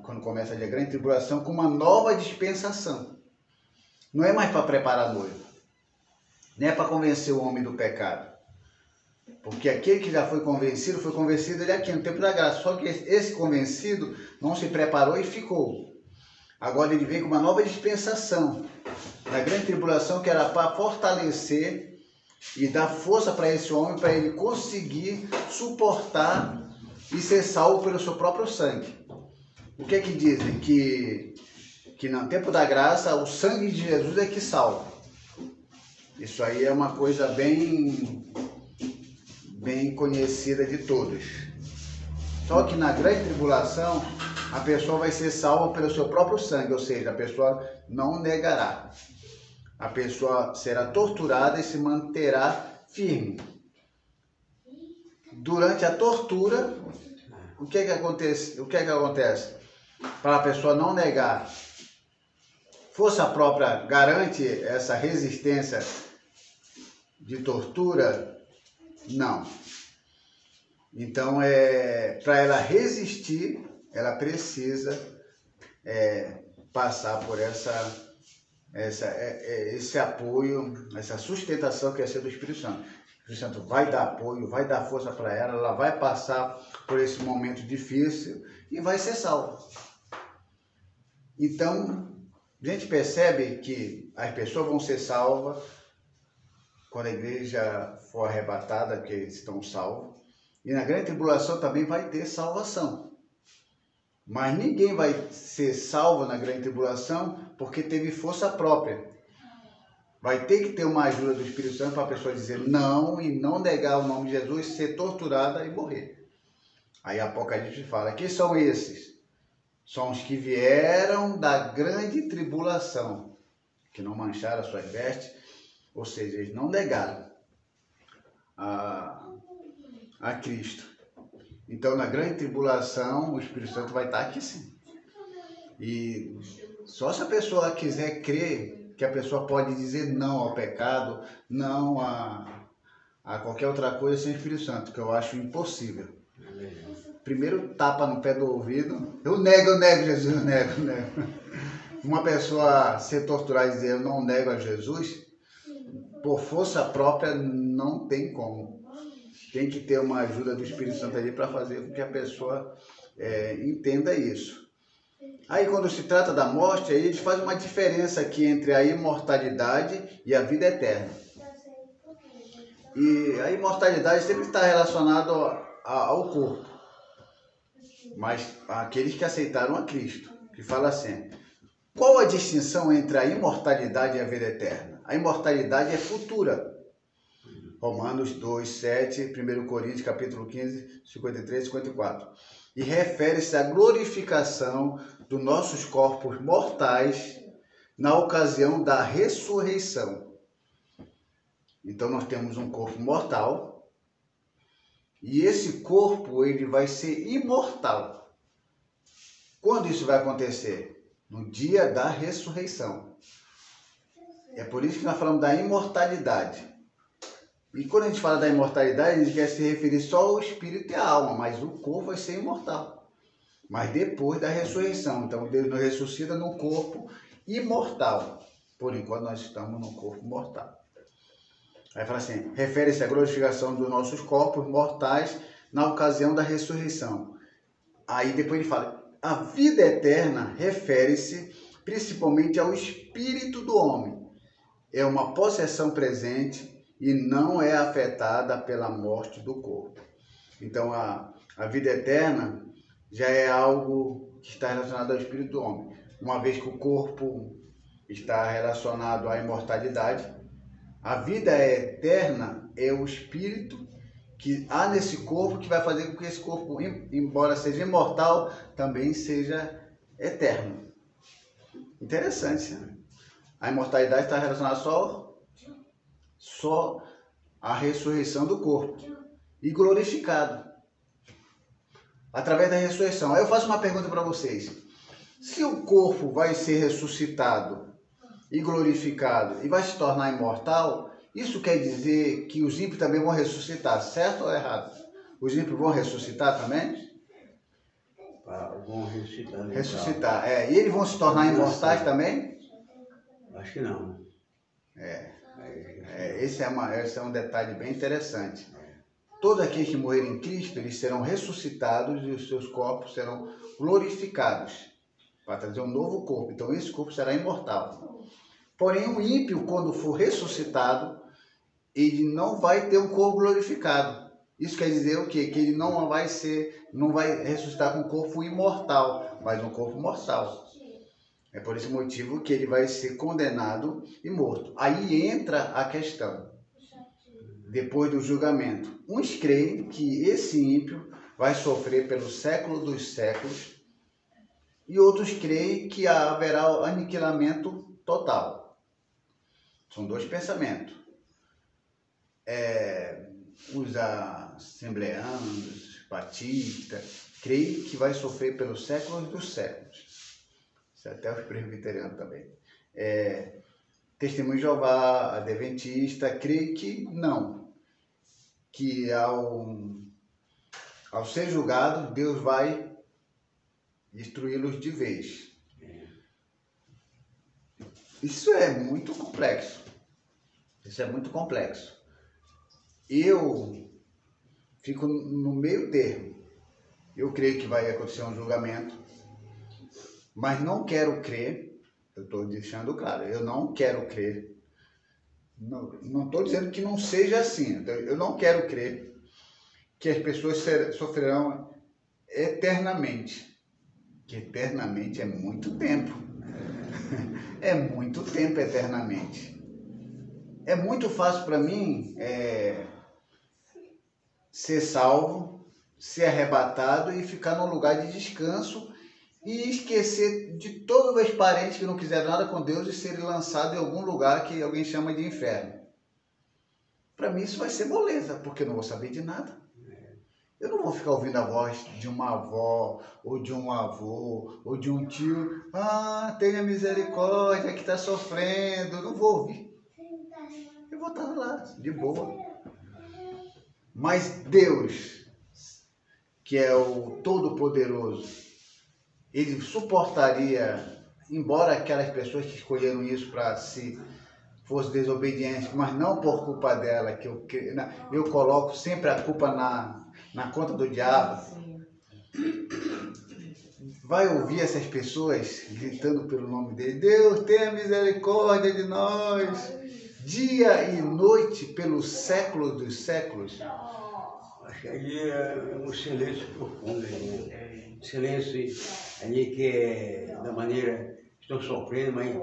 quando começa a grande tribulação com uma nova dispensação. Não é mais para preparar a noiva, não é para convencer o homem do pecado. Porque aquele que já foi convencido ele aqui no tempo da graça. Só que esse convencido não se preparou e ficou. Agora ele vem com uma nova dispensação. Na grande tribulação, que era para fortalecer e dar força para esse homem, para ele conseguir suportar e ser salvo pelo seu próprio sangue. O que é que dizem? Que no tempo da graça, o sangue de Jesus é que salva. Isso aí é uma coisa bem conhecida de todos. Só que na grande tribulação, a pessoa vai ser salva pelo seu próprio sangue, ou seja, a pessoa não negará. A pessoa será torturada e se manterá firme. Durante a tortura, o que é que acontece? Para a pessoa não negar, força própria garante essa resistência de tortura? Não. Então, para ela resistir, ela precisa passar por esse apoio, essa sustentação que é ser do Espírito Santo. O Espírito Santo vai dar apoio, vai dar força para ela vai passar por esse momento difícil e vai ser salva. Então, a gente percebe que as pessoas vão ser salvas quando a igreja for arrebatada, que eles estão salvos. E na grande tribulação também vai ter salvação. Mas ninguém vai ser salvo na grande tribulação porque teve força própria. Vai ter que ter uma ajuda do Espírito Santo para a pessoa dizer não e não negar o nome de Jesus, ser torturada e morrer. Aí Apocalipse fala, quem são esses? São os que vieram da grande tribulação, que não mancharam as suas vestes, ou seja, eles não negaram a Cristo. Então, na grande tribulação, o Espírito Santo vai estar aqui sim. E só se a pessoa quiser crer que a pessoa pode dizer não ao pecado, não a qualquer outra coisa sem o Espírito Santo, que eu acho impossível. Primeiro tapa no pé do ouvido, eu nego Jesus, eu nego. Uma pessoa ser torturada e dizer eu não nego a Jesus, por força própria não tem como. Tem que ter uma ajuda do Espírito Santo ali para fazer com que a pessoa entenda isso. Aí quando se trata da morte, aí eles fazem uma diferença aqui entre a imortalidade e a vida eterna. E a imortalidade sempre está relacionada ao corpo. Mas aqueles que aceitaram a Cristo, que fala assim, qual a distinção entre a imortalidade e a vida eterna? A imortalidade é futura. Romanos 2, 7, 1 Coríntios, capítulo 15, 53 e 54. E refere-se à glorificação dos nossos corpos mortais na ocasião da ressurreição. Então nós temos um corpo mortal e esse corpo ele vai ser imortal. Quando isso vai acontecer? No dia da ressurreição. É por isso que nós falamos da imortalidade. E quando a gente fala da imortalidade, a gente quer se referir só ao espírito e à alma, mas o corpo vai ser imortal. Mas depois da ressurreição. Então Deus nos ressuscita num corpo imortal. Por enquanto nós estamos num corpo mortal. Aí fala assim, refere-se à glorificação dos nossos corpos mortais na ocasião da ressurreição. Aí depois ele fala, a vida eterna refere-se principalmente ao espírito do homem. É uma possessão presente e não é afetada pela morte do corpo. Então a vida eterna já é algo que está relacionado ao espírito do homem. Uma vez que o corpo está relacionado à imortalidade. A vida eterna é o espírito que há nesse corpo, que vai fazer com que esse corpo, embora seja imortal, também seja eterno. Interessante, né? A imortalidade está relacionada só à ressurreição do corpo e glorificado através da ressurreição. Aí eu faço uma pergunta para vocês: se o corpo vai ser ressuscitado e glorificado e vai se tornar imortal, isso quer dizer que os ímpios também vão ressuscitar, certo ou errado? Os ímpios vão ressuscitar também? Vão ressuscitar. Né? Ressuscitar, E eles vão se tornar imortais também? Acho que não. Esse é um detalhe bem interessante. Todos aqueles que morrerem em Cristo, eles serão ressuscitados e os seus corpos serão glorificados para trazer um novo corpo. Então esse corpo será imortal. Porém, o ímpio, quando for ressuscitado, ele não vai ter um corpo glorificado. Isso quer dizer o quê? Que ele não vai ressuscitar com um corpo imortal, mas um corpo mortal. É por esse motivo que ele vai ser condenado e morto. Aí entra a questão, depois do julgamento. Uns creem que esse ímpio vai sofrer pelo século dos séculos e outros creem que haverá aniquilamento total. São dois pensamentos. Os assembleanos, batistas, creem que vai sofrer pelos séculos dos séculos. Isso até os presbiterianos também. Testemunho de Jeová, adventista, creem que não. Que ao ser julgado, Deus vai destruí-los de vez. Isso é muito complexo. Eu fico no meio termo. Eu creio que vai acontecer um julgamento, mas não quero crer. Eu estou deixando claro, eu não quero crer. Não estou dizendo que não seja assim. Eu não quero crer que as pessoas sofrerão eternamente. Que eternamente é muito tempo. É muito tempo eternamente. É muito fácil para mim ser salvo, ser arrebatado e ficar num lugar de descanso e esquecer de todos os meus parentes que não quiseram nada com Deus e serem lançados em algum lugar que alguém chama de inferno. Para mim isso vai ser moleza, porque eu não vou saber de nada. Eu não vou ficar ouvindo a voz de uma avó, ou de um avô, ou de um tio. Tenha misericórdia, que está sofrendo. Eu não vou ouvir. Eu vou estar lá, de boa. Mas Deus, que é o Todo-Poderoso, Ele suportaria, embora aquelas pessoas que escolheram isso para si fossem desobedientes, mas não por culpa dela, que eu coloco sempre a culpa na conta do diabo. Vai ouvir essas pessoas gritando pelo nome dele: Deus, tenha misericórdia de nós, dia e noite pelos séculos dos séculos. Acho que ali é um silêncio profundo, né? Silêncio ali que é da maneira que estão sofrendo, mas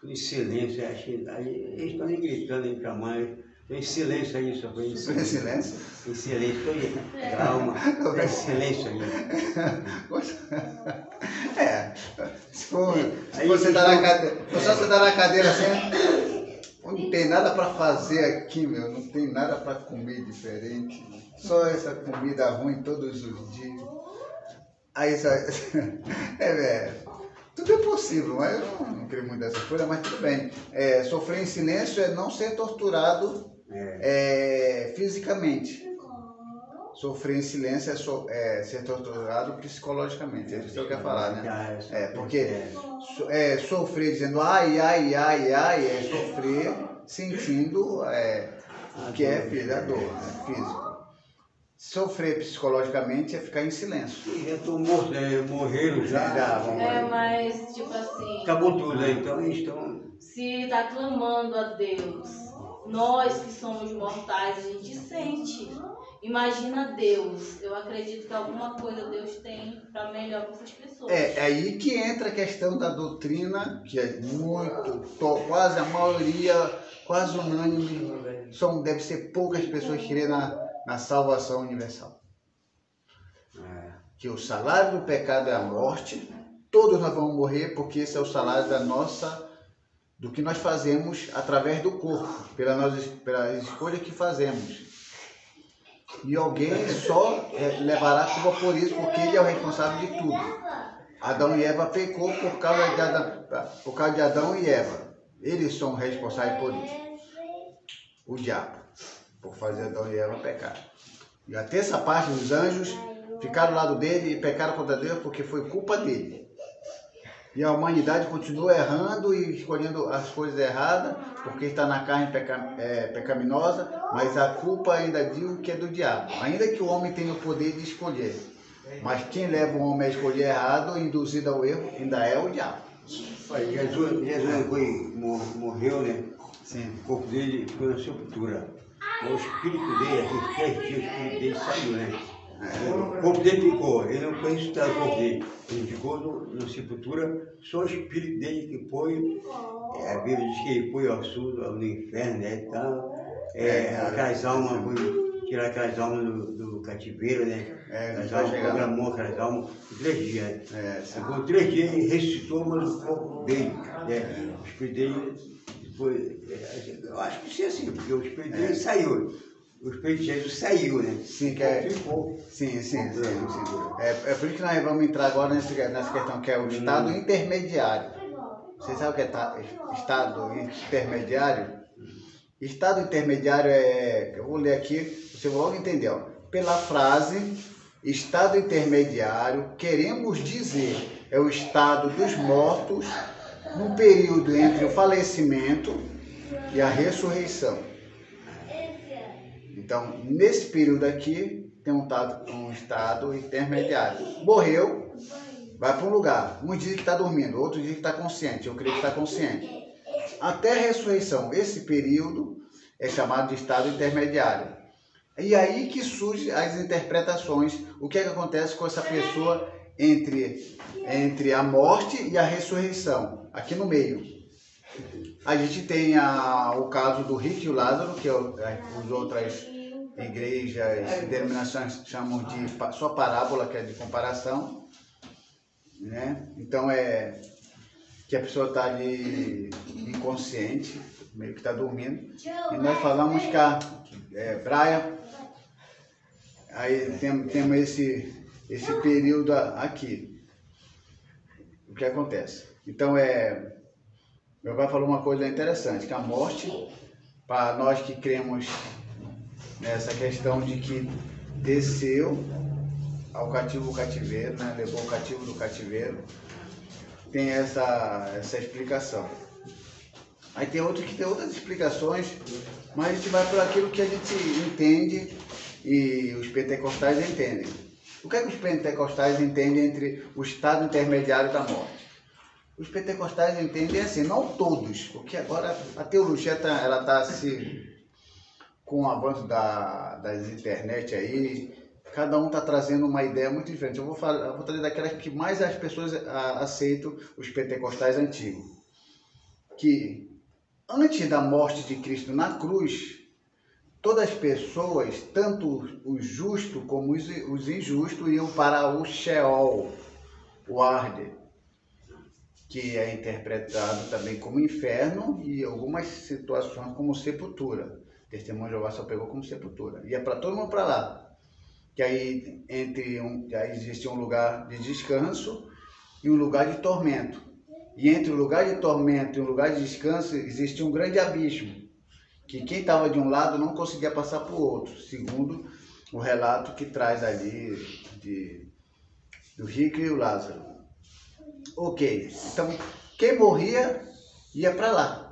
em silêncio. Acho que aí eles estão gritando em tamanho. Em silêncio aí, sofrendo. Em silêncio? Em silêncio, estou aí. Calma, em silêncio aí. Se você está na cadeira assim, não tem nada para fazer aqui, meu, não tem nada para comer diferente, só essa comida ruim todos os dias. Aí tudo é possível, mas eu não creio muito nessa coisa, mas tudo bem. Sofrer em silêncio é não ser torturado fisicamente. Sofrer em silêncio é ser torturado psicologicamente. É isso que eu quero falar, né? Porque sofrer dizendo ai, ai, ai, ai, é sofrer sentindo que é filho da dor, né? Físico. Sofrer psicologicamente é ficar em silêncio. E já estou morto, morreram já. Mas tipo assim... Acabou tudo, né? Então eles estão... Se está clamando a Deus, nós que somos mortais, a gente sente Imagina Deus. Eu acredito que alguma coisa Deus tem para melhor para essas pessoas. É aí que entra a questão da doutrina, que é quase a maioria, quase unânime, deve ser poucas pessoas que creem na salvação universal. Que o salário do pecado é a morte, todos nós vamos morrer, porque esse é o salário do que nós fazemos através do corpo, pela escolha que fazemos. E alguém só levará a culpa por isso, porque ele é o responsável de tudo. Adão e Eva pecou por causa de Adão e Eva. Eles são responsáveis por isso. O diabo, por fazer Adão e Eva pecar. E a terça parte dos anjos ficaram ao lado dele e pecaram contra Deus porque foi culpa dele. E a humanidade continua errando e escolhendo as coisas erradas, porque está na carne pecaminosa, mas a culpa ainda digo que é do diabo. Ainda que o homem tenha o poder de escolher, mas quem leva o homem a escolher errado, induzido ao erro, ainda é o diabo. Jesus morreu, né? Sim. O corpo dele ficou na sepultura. O espírito dele, aqueles 3 dias, o espírito dele saiu, né? O corpo dele ficou, ele não foi ressuscitado o corpo dele. Ele ficou na sepultura, só o espírito dele que foi, a Bíblia diz que ele foi ao sul, no inferno, né? Então, aquelas almas, foi tirar aquelas almas do cativeiro, né? Aquelas almas, programou aquelas almas por 3 dias. Ficou 3 dias e ressuscitou, mas o corpo dele, né? O espírito dele foi, eu acho que isso é assim, porque o espírito dele saiu. O Espírito de Jesus saiu, né? Sim, sim. É por isso que nós vamos entrar agora nessa questão, que é o estado intermediário. Vocês sabem o que é estado intermediário? Estado intermediário eu vou ler aqui, você vai logo entender. Ó. Pela frase, estado intermediário, queremos dizer, é o estado dos mortos no período entre o falecimento e a ressurreição. Então, nesse período aqui, tem um estado intermediário. Morreu, vai para um lugar. Um diz que está dormindo, outro diz que está consciente. Eu creio que está consciente. Até a ressurreição, esse período é chamado de estado intermediário. E aí que surgem as interpretações. O que é que acontece com essa pessoa entre a morte e a ressurreição? Aqui no meio. A gente tem o caso do rico e o Lázaro, que as outras igrejas e denominações chamam de sua parábola, que é de comparação, né? Então que a pessoa está ali inconsciente, meio que está dormindo, e nós falamos que a praia, aí temos esse período aqui. O que acontece? Então meu pai falou uma coisa interessante, que a morte, para nós que cremos nessa questão de que desceu ao cativeiro, né? Levou o cativo do cativeiro, tem essa explicação. Aí tem outro que tem outras explicações, mas a gente vai por aquilo que a gente entende e os pentecostais entendem. O que é que os pentecostais entendem entre o estado intermediário da morte? Os pentecostais entendem assim, não todos, porque agora a teologia está com o avanço das internet aí, cada um está trazendo uma ideia muito diferente. Eu vou trazer daquelas que mais as pessoas aceitam, os pentecostais antigos. Que antes da morte de Cristo na cruz, todas as pessoas, tanto os justos como os injustos, iam para o Sheol, o Arde, que é interpretado também como inferno e algumas situações como sepultura. O Testemunho de Jeová só pegou como sepultura. Ia para todo mundo para lá. Que aí existe um lugar de descanso e um lugar de tormento. E entre o lugar de tormento e o lugar de descanso existia um grande abismo, que quem estava de um lado não conseguia passar para o outro, segundo o relato que traz ali do rico e o Lázaro. Ok, então quem morria ia para lá.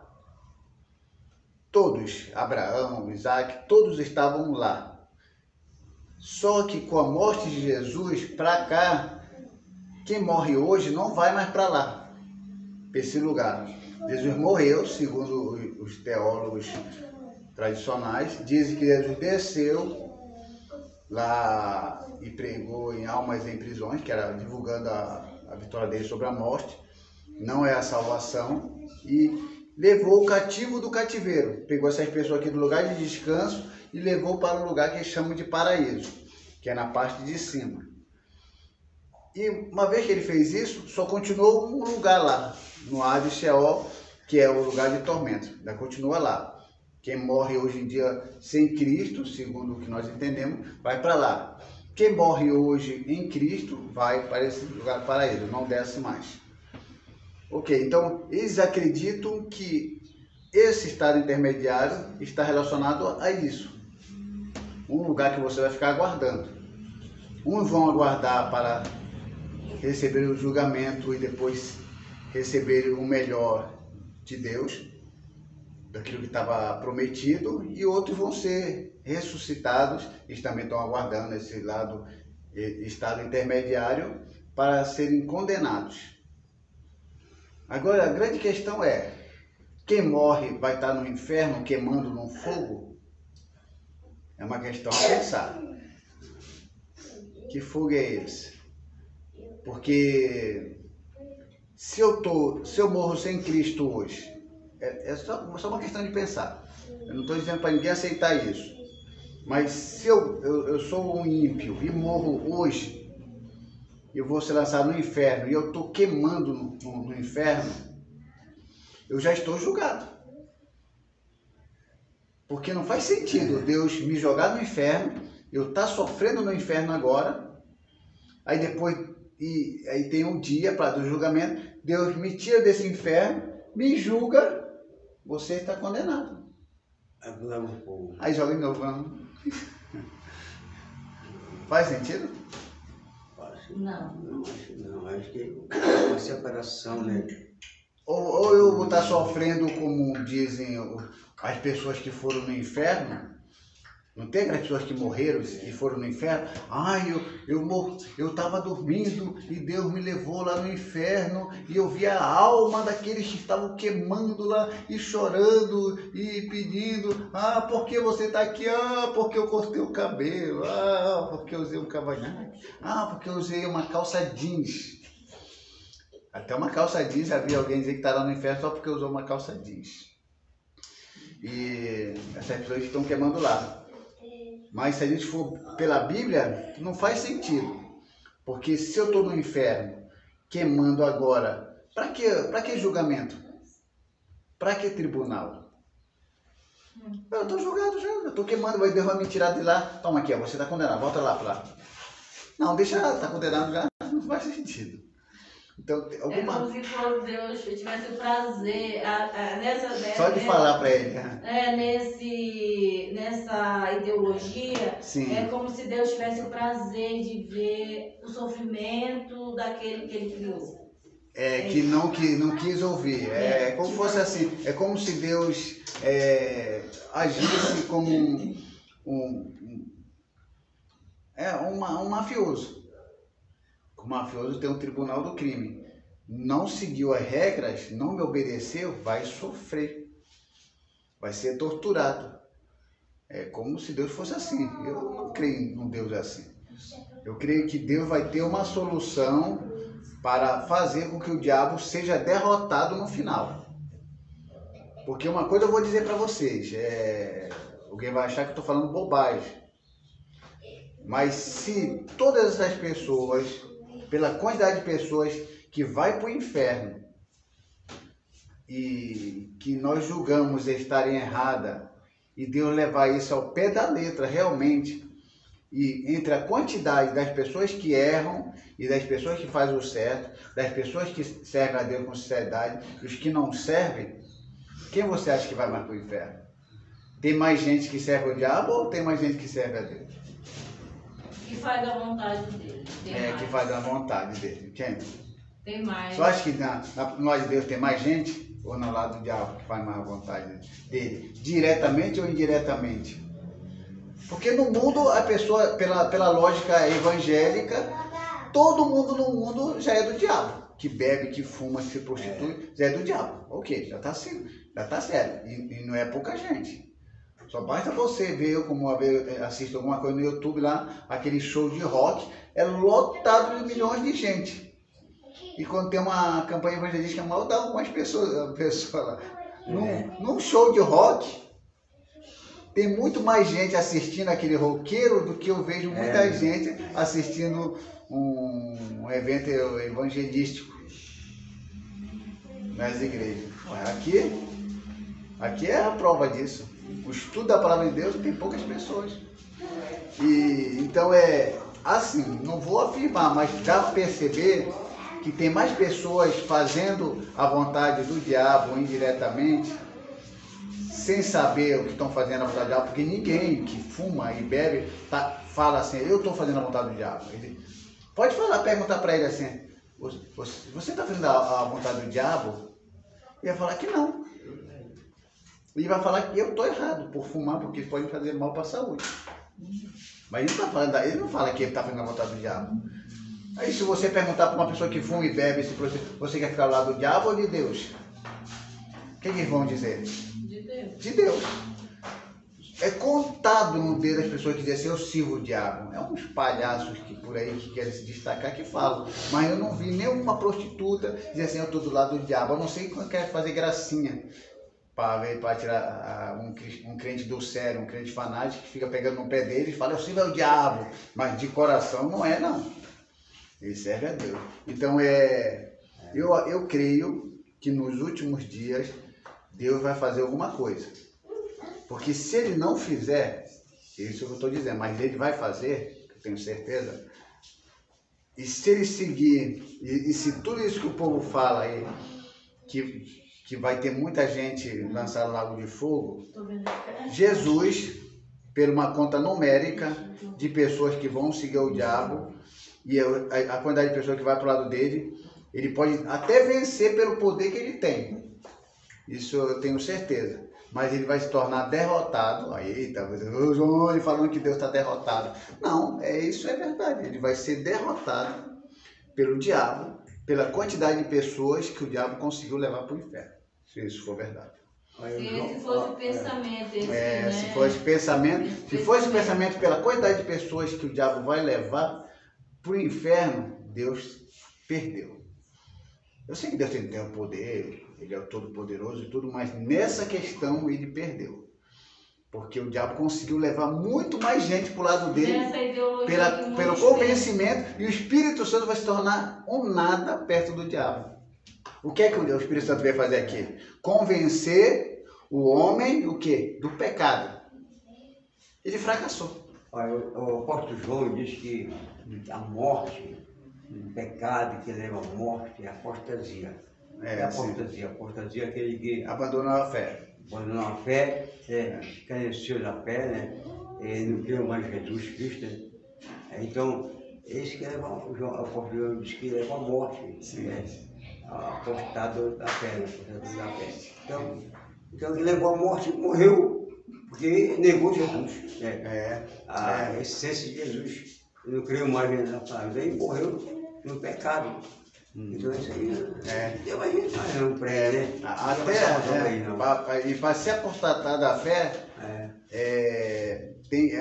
Todos, Abraão, Isaac, todos estavam lá. Só que com a morte de Jesus, para cá, quem morre hoje não vai mais para lá, para esse lugar. Jesus morreu, segundo os teólogos tradicionais, dizem que Jesus desceu lá e pregou em almas em prisões, que era divulgando a vitória dele sobre a morte, não é a salvação, e levou o cativo do cativeiro, pegou essas pessoas aqui do lugar de descanso e levou para o lugar que eles chamam de paraíso, que é na parte de cima. E uma vez que ele fez isso, só continuou um lugar lá, no Hades Sheol, que é o lugar de tormento, ainda continua lá. Quem morre hoje em dia sem Cristo, segundo o que nós entendemos, vai para lá. Quem morre hoje em Cristo vai para esse lugar paraíso, não desce mais. Ok, então eles acreditam que esse estado intermediário está relacionado a isso. Um lugar que você vai ficar aguardando. Uns vão aguardar para receber o julgamento e depois receber o melhor de Deus, daquilo que estava prometido, e outros vão ser ressuscitados, eles também estão aguardando esse estado intermediário para serem condenados. Agora, a grande questão é, quem morre vai estar no inferno queimando num fogo? É uma questão a pensar. Que fogo é esse? Porque se eu morro sem Cristo hoje, é só uma questão de pensar. Eu não estou dizendo para ninguém aceitar isso. Mas se eu sou um ímpio e morro hoje, eu vou ser lançado no inferno e eu estou queimando no inferno, eu já estou julgado. Porque não faz sentido Deus me jogar no inferno, eu estar sofrendo no inferno agora, aí depois, aí tem um dia do julgamento, Deus me tira desse inferno, me julga, você está condenado. Aí joga de novo. Faz sentido? Não. Acho que é uma separação, né? Ou eu vou estar sofrendo, como dizem as pessoas que foram no inferno. Não tem aquelas pessoas que morreram e foram no inferno? Eu estava dormindo e Deus me levou lá no inferno e eu vi a alma daqueles que estavam queimando lá e chorando e pedindo: ah, por que você está aqui? Ah, porque eu cortei o cabelo. Ah, porque eu usei um cavanhaque. Ah, porque eu usei uma calça jeans. Até uma calça jeans, já vi alguém dizer que está lá no inferno só porque usou uma calça jeans. E essas pessoas estão queimando lá. Mas se a gente for pela Bíblia, não faz sentido. Porque se eu estou no inferno, queimando agora, para que julgamento? Para que tribunal? Eu estou julgado já, eu estou queimando, Deus vai me tirar de lá. Toma aqui, você está condenado, volta lá para lá. Não, deixa ela, está condenado já, não faz sentido. Então, É como se fosse Deus tivesse o prazer só de falar para ele. Nessa ideologia, Sim. É como se Deus tivesse o prazer de ver o sofrimento daquele que ele criou. Que não quis ouvir. É como fosse assim, é como se Deus agisse como um mafioso. O mafioso tem um tribunal do crime. Não seguiu as regras, não me obedeceu, vai sofrer. Vai ser torturado. É como se Deus fosse assim. Eu não creio num Deus assim. Eu creio que Deus vai ter uma solução para fazer com que o diabo seja derrotado no final. Porque uma coisa eu vou dizer para vocês. Alguém vai achar que eu estou falando bobagem. Mas se todas essas pessoas, pela quantidade de pessoas que vai para o inferno e que nós julgamos estarem erradas, e Deus levar isso ao pé da letra realmente, e entre a quantidade das pessoas que erram e das pessoas que fazem o certo, das pessoas que servem a Deus com sinceridade e os que não servem, quem você acha que vai mais para o inferno? Tem mais gente que serve o diabo ou tem mais gente que serve a Deus? Que faz a vontade dele. Que faz a vontade dele. Quem? Tem mais. Você acha que no lado de Deus tem mais gente? Ou no lado do diabo que faz mais a vontade dele? Diretamente ou indiretamente? Porque no mundo, a pessoa, pela lógica evangélica, todo mundo no mundo já é do diabo. Que bebe, que fuma, que se prostitui, já é do diabo. Ok, já está assim, já está sério. E não é pouca gente. Só basta você ver, eu como assisto alguma coisa no YouTube lá, aquele show de rock, é lotado de milhões de gente. E quando tem uma campanha evangelística, mal dá algumas pessoas lá. Num show de rock, tem muito mais gente assistindo aquele roqueiro do que eu vejo muita gente assistindo um evento evangelístico nas igrejas. Aqui é a prova disso. O estudo da palavra de Deus tem poucas pessoas. E então é assim, não vou afirmar, mas dá para perceber que tem mais pessoas fazendo a vontade do diabo indiretamente, sem saber o que estão fazendo a vontade do diabo, porque ninguém que fuma e bebe fala assim, eu estou fazendo a vontade do diabo. Ele pode perguntar para ele assim, você está fazendo a vontade do diabo? Ele vai falar que não. Ele vai falar que eu estou errado por fumar, porque pode fazer mal para a saúde. Mas ele não fala que ele está fazendo a vontade do diabo. Aí se você perguntar para uma pessoa que fuma e bebe, se você quer ficar ao lado do diabo ou de Deus? O que eles vão dizer? De Deus. De Deus. É contado no dedo das pessoas que dizem assim, eu sirvo o diabo. É uns palhaços que por aí que querem se destacar que falam. Mas eu não vi nenhuma prostituta dizer assim, eu estou do lado do diabo. Eu não sei quem quer fazer gracinha para tirar um crente do sério, um crente fanático que fica pegando no pé dele e fala, eu sirvo ao diabo. Mas de coração não é, não. Ele serve a Deus. Então eu creio que nos últimos dias Deus vai fazer alguma coisa. Porque se ele não fizer, isso eu estou dizendo, mas ele vai fazer, eu tenho certeza. E se ele seguir, e se tudo isso que o povo fala aí, que vai ter muita gente lançar no lago de fogo, Jesus, por uma conta numérica de pessoas que vão seguir o diabo, e a quantidade de pessoas que vai para o lado dele, ele pode até vencer pelo poder que ele tem. Isso eu tenho certeza. Mas ele vai se tornar derrotado. Aí, talvez, o João falando que Deus está derrotado. Não, isso é verdade. Ele vai ser derrotado pelo diabo, pela quantidade de pessoas que o diabo conseguiu levar para o inferno. Se isso for verdade. Se fosse o pensamento, né? Se fosse o pensamento pela quantidade de pessoas que o diabo vai levar para o inferno, Deus perdeu. Eu sei que Deus tem o poder, ele é o todo-poderoso e tudo, mas nessa questão ele perdeu. Porque o diabo conseguiu levar muito mais gente para o lado dele pelo convencimento, e o Espírito Santo vai se tornar um nada perto do diabo. O que é que o Espírito Santo veio fazer aqui? Convencer o homem o quê? Do pecado. Ele fracassou. Olha, o apóstolo João diz que a morte, o pecado que leva à morte é a apostasia. Apostasia. Apostasia é aquele que abandonou a fé. Abandonou a fé, careceu da fé, né? Não creu mais em Jesus Cristo. Né? Então, esse que leva, o apóstolo João diz que leva à morte. Sim. Né? Apostado da fé, né? Apostado da fé. Então ele levou à morte, morreu, porque negou Jesus. Né? A essência de Jesus. Ele não creu mais na palavra. Daí morreu no pecado. Então isso aí deu a gente não pré, né? E para se apostatar da fé,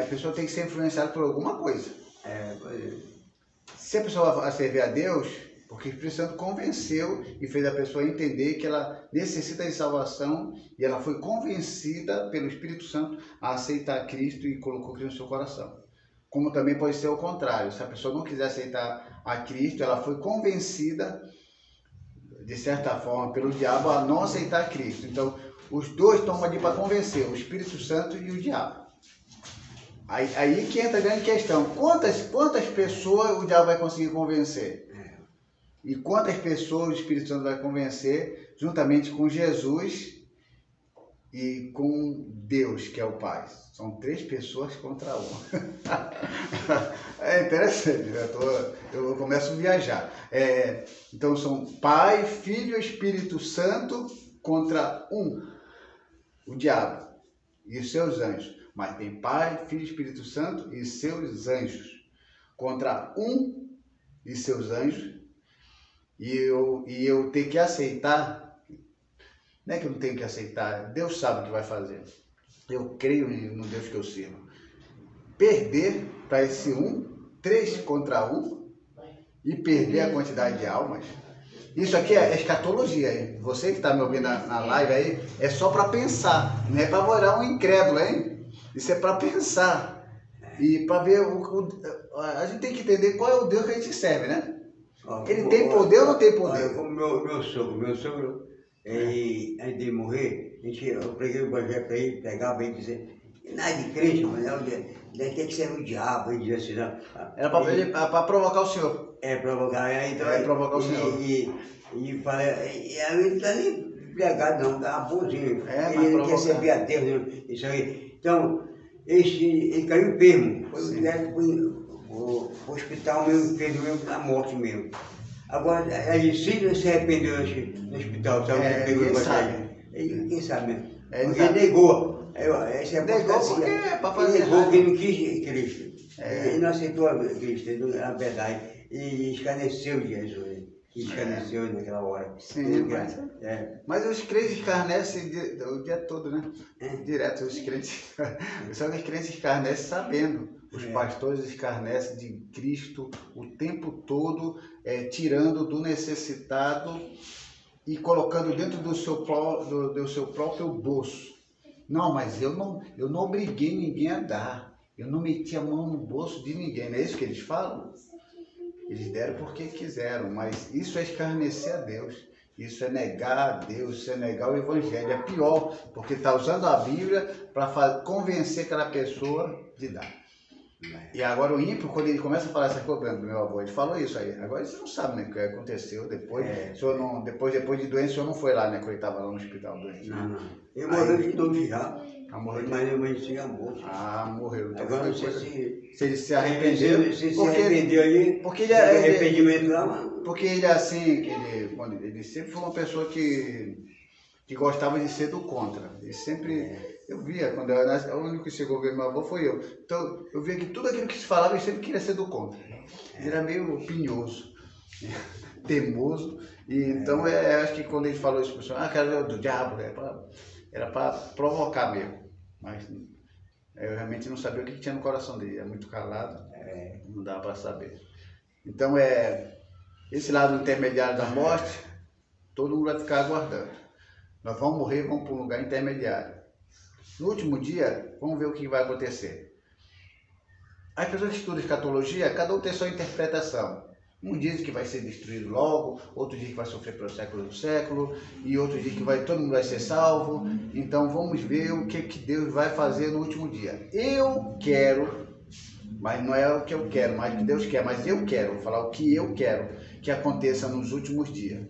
a pessoa tem que ser influenciada por alguma coisa. Se a pessoa vai servir a Deus, porque o Espírito Santo convenceu e fez a pessoa entender que ela necessita de salvação, e ela foi convencida pelo Espírito Santo a aceitar Cristo e colocou Cristo no seu coração. Como também pode ser o contrário, se a pessoa não quiser aceitar a Cristo, ela foi convencida, de certa forma, pelo diabo a não aceitar Cristo. Então, os dois estão ali para convencer, o Espírito Santo e o diabo. Aí que entra a grande questão, quantas pessoas o diabo vai conseguir convencer? E quantas pessoas o Espírito Santo vai convencer, juntamente com Jesus e com Deus, que é o Pai. São 3 pessoas contra 1. É interessante, eu começo a viajar. Então são Pai, Filho e Espírito Santo contra 1, o diabo e os seus anjos. Mas tem Pai, Filho e Espírito Santo e seus anjos contra 1 e seus anjos. E eu tenho que aceitar. Não é que eu não tenho que aceitar, Deus sabe o que vai fazer. eu creio no Deus que eu sirvo, perder para esse 3 contra 1 e perder a quantidade de almas, isso aqui é escatologia, hein? Você que está me ouvindo na live aí, é só para pensar, não é para morar um incrédulo, hein? Isso é para pensar e para ver, a gente tem que entender qual é o Deus que a gente serve, né? Ele tem poder ou não tem poder? Como meu sogro, ele, antes de morrer, eu preguei o evangelho para ele, pregava e dizer, nada de crente, mas tem que ser o diabo, ele dizia assim, não. Era para provocar o senhor. Provocar, então. Provocar o senhor. E falei, ele não está nem pregado não, está bonzinho. Ele não quer servir a Deus, não, isso aí. Então, ele caiu enfermo, foi direto para o hospital mesmo, perdeu mesmo na morte mesmo. Agora, ele se arrependeu no hospital, sabe? Quem sabe? Quem sabe mesmo? Ele negou. Negou porque é para fazer ele negou errado. que ele não quis Cristo. Ele não aceitou a Cristo, na verdade. E escarneceu de Jesus. Escarneceu naquela hora. Sim, mas os crentes escarnecem o dia todo, né? Direto, os crentes. Só que os crentes escarnecem sabendo. Os pastores escarnecem de Cristo o tempo todo, tirando do necessitado e colocando dentro do seu próprio bolso. Não, mas eu não obriguei ninguém a dar. Eu não meti a mão no bolso de ninguém. Não é isso que eles falam? Eles deram porque quiseram, mas isso é escarnecer a Deus. Isso é negar a Deus, isso é negar o Evangelho. É pior, porque está usando a Bíblia para convencer aquela pessoa de dar. E agora o ímpio, quando ele começa a falar essa coisa, meu avô, ele falou isso aí. Agora você não sabe, né, o que aconteceu depois. Depois de doença, o senhor não foi lá, né, quando ele estava lá no hospital doente. Não. Ele morreu de novo já. Morreu. Mas eu tinha morto. Morreu. Então, agora não sei se ele se arrependeu. Se arrependeu aí. Porque ele arrependimento lá, mano. Porque ele é assim, ele sempre foi uma pessoa que gostava de ser do contra. Ele sempre. Eu via, quando eu nasci, o único que chegou a ver meu avô foi eu. Então, eu via que tudo aquilo que se falava, ele sempre queria ser do contra. Ele era meio pinhoso, teimoso. E então, acho que quando ele falou isso, o pessoal, quero ver do diabo, era para provocar mesmo. Mas eu realmente não sabia o que tinha no coração dele. É muito calado, não dava para saber. Então, esse lado intermediário da morte, todo mundo vai ficar aguardando. Nós vamos morrer, vamos para um lugar intermediário. No último dia, vamos ver o que vai acontecer. As pessoas que estudam escatologia, cada um tem sua interpretação. Um diz que vai ser destruído logo, outro diz que vai sofrer pelo século do século, e outro diz que todo mundo vai ser salvo. Então vamos ver o que Deus vai fazer no último dia. Eu quero, mas não é o que eu quero, mas o que Deus quer, mas eu quero, vou falar o que eu quero que aconteça nos últimos dias.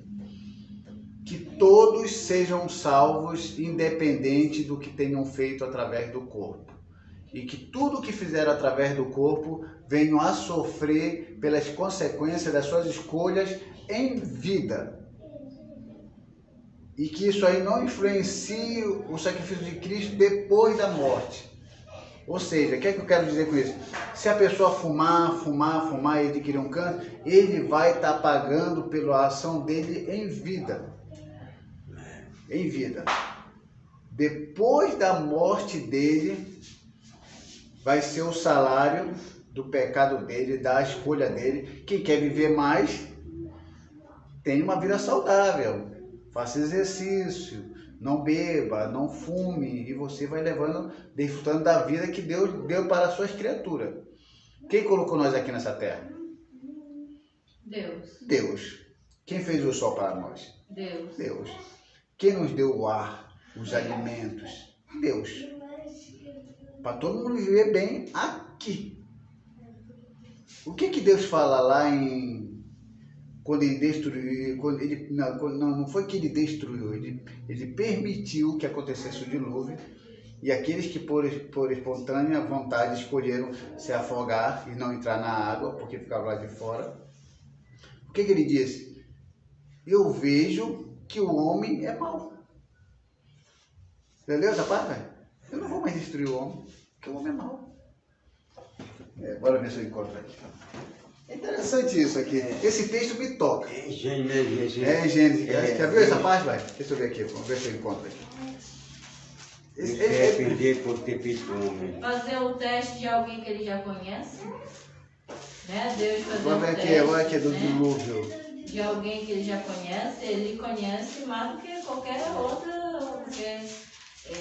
Que todos sejam salvos, independente do que tenham feito através do corpo. E que tudo que fizeram através do corpo venham a sofrer pelas consequências das suas escolhas em vida. E que isso aí não influencie o sacrifício de Cristo depois da morte. Ou seja, o que é que eu quero dizer com isso? Se a pessoa fumar e adquirir um câncer, ele vai estar pagando pela ação dele em vida. Em vida. Depois da morte dele, vai ser o salário do pecado dele, da escolha dele. Quem quer viver mais, tem uma vida saudável. Faça exercício, não beba, não fume, e você vai levando, desfrutando da vida que Deus deu para as suas criaturas. Quem colocou nós aqui nessa terra? Deus. Quem fez o sol para nós? Deus. Quem nos deu o ar, os alimentos? Deus. Para todo mundo viver bem aqui. O que Deus fala lá quando ele destruiu? Não foi que ele destruiu, ele permitiu que acontecesse o dilúvio. E aqueles que por espontânea vontade escolheram se afogar e não entrar na água, porque ficavam lá de fora. O que ele disse? Eu vejo que o homem é mau. Entendeu essa parte, velho? Eu não vou mais destruir o homem, porque o homem é mau. Bora ver se eu encontro aqui. É interessante isso aqui. Esse texto me toca. É Gênesis. Gênesis. Quer ver essa parte, vai? Deixa eu ver aqui. Vamos ver se eu encontro aqui. Ele se arrepender por ter feito homem. Fazer o teste de alguém que ele já conhece. Né? Deus fazer Vamos o ver teste. aqui, olha aqui do né? dilúvio. De alguém que ele já conhece, ele conhece mais do que qualquer outra, porque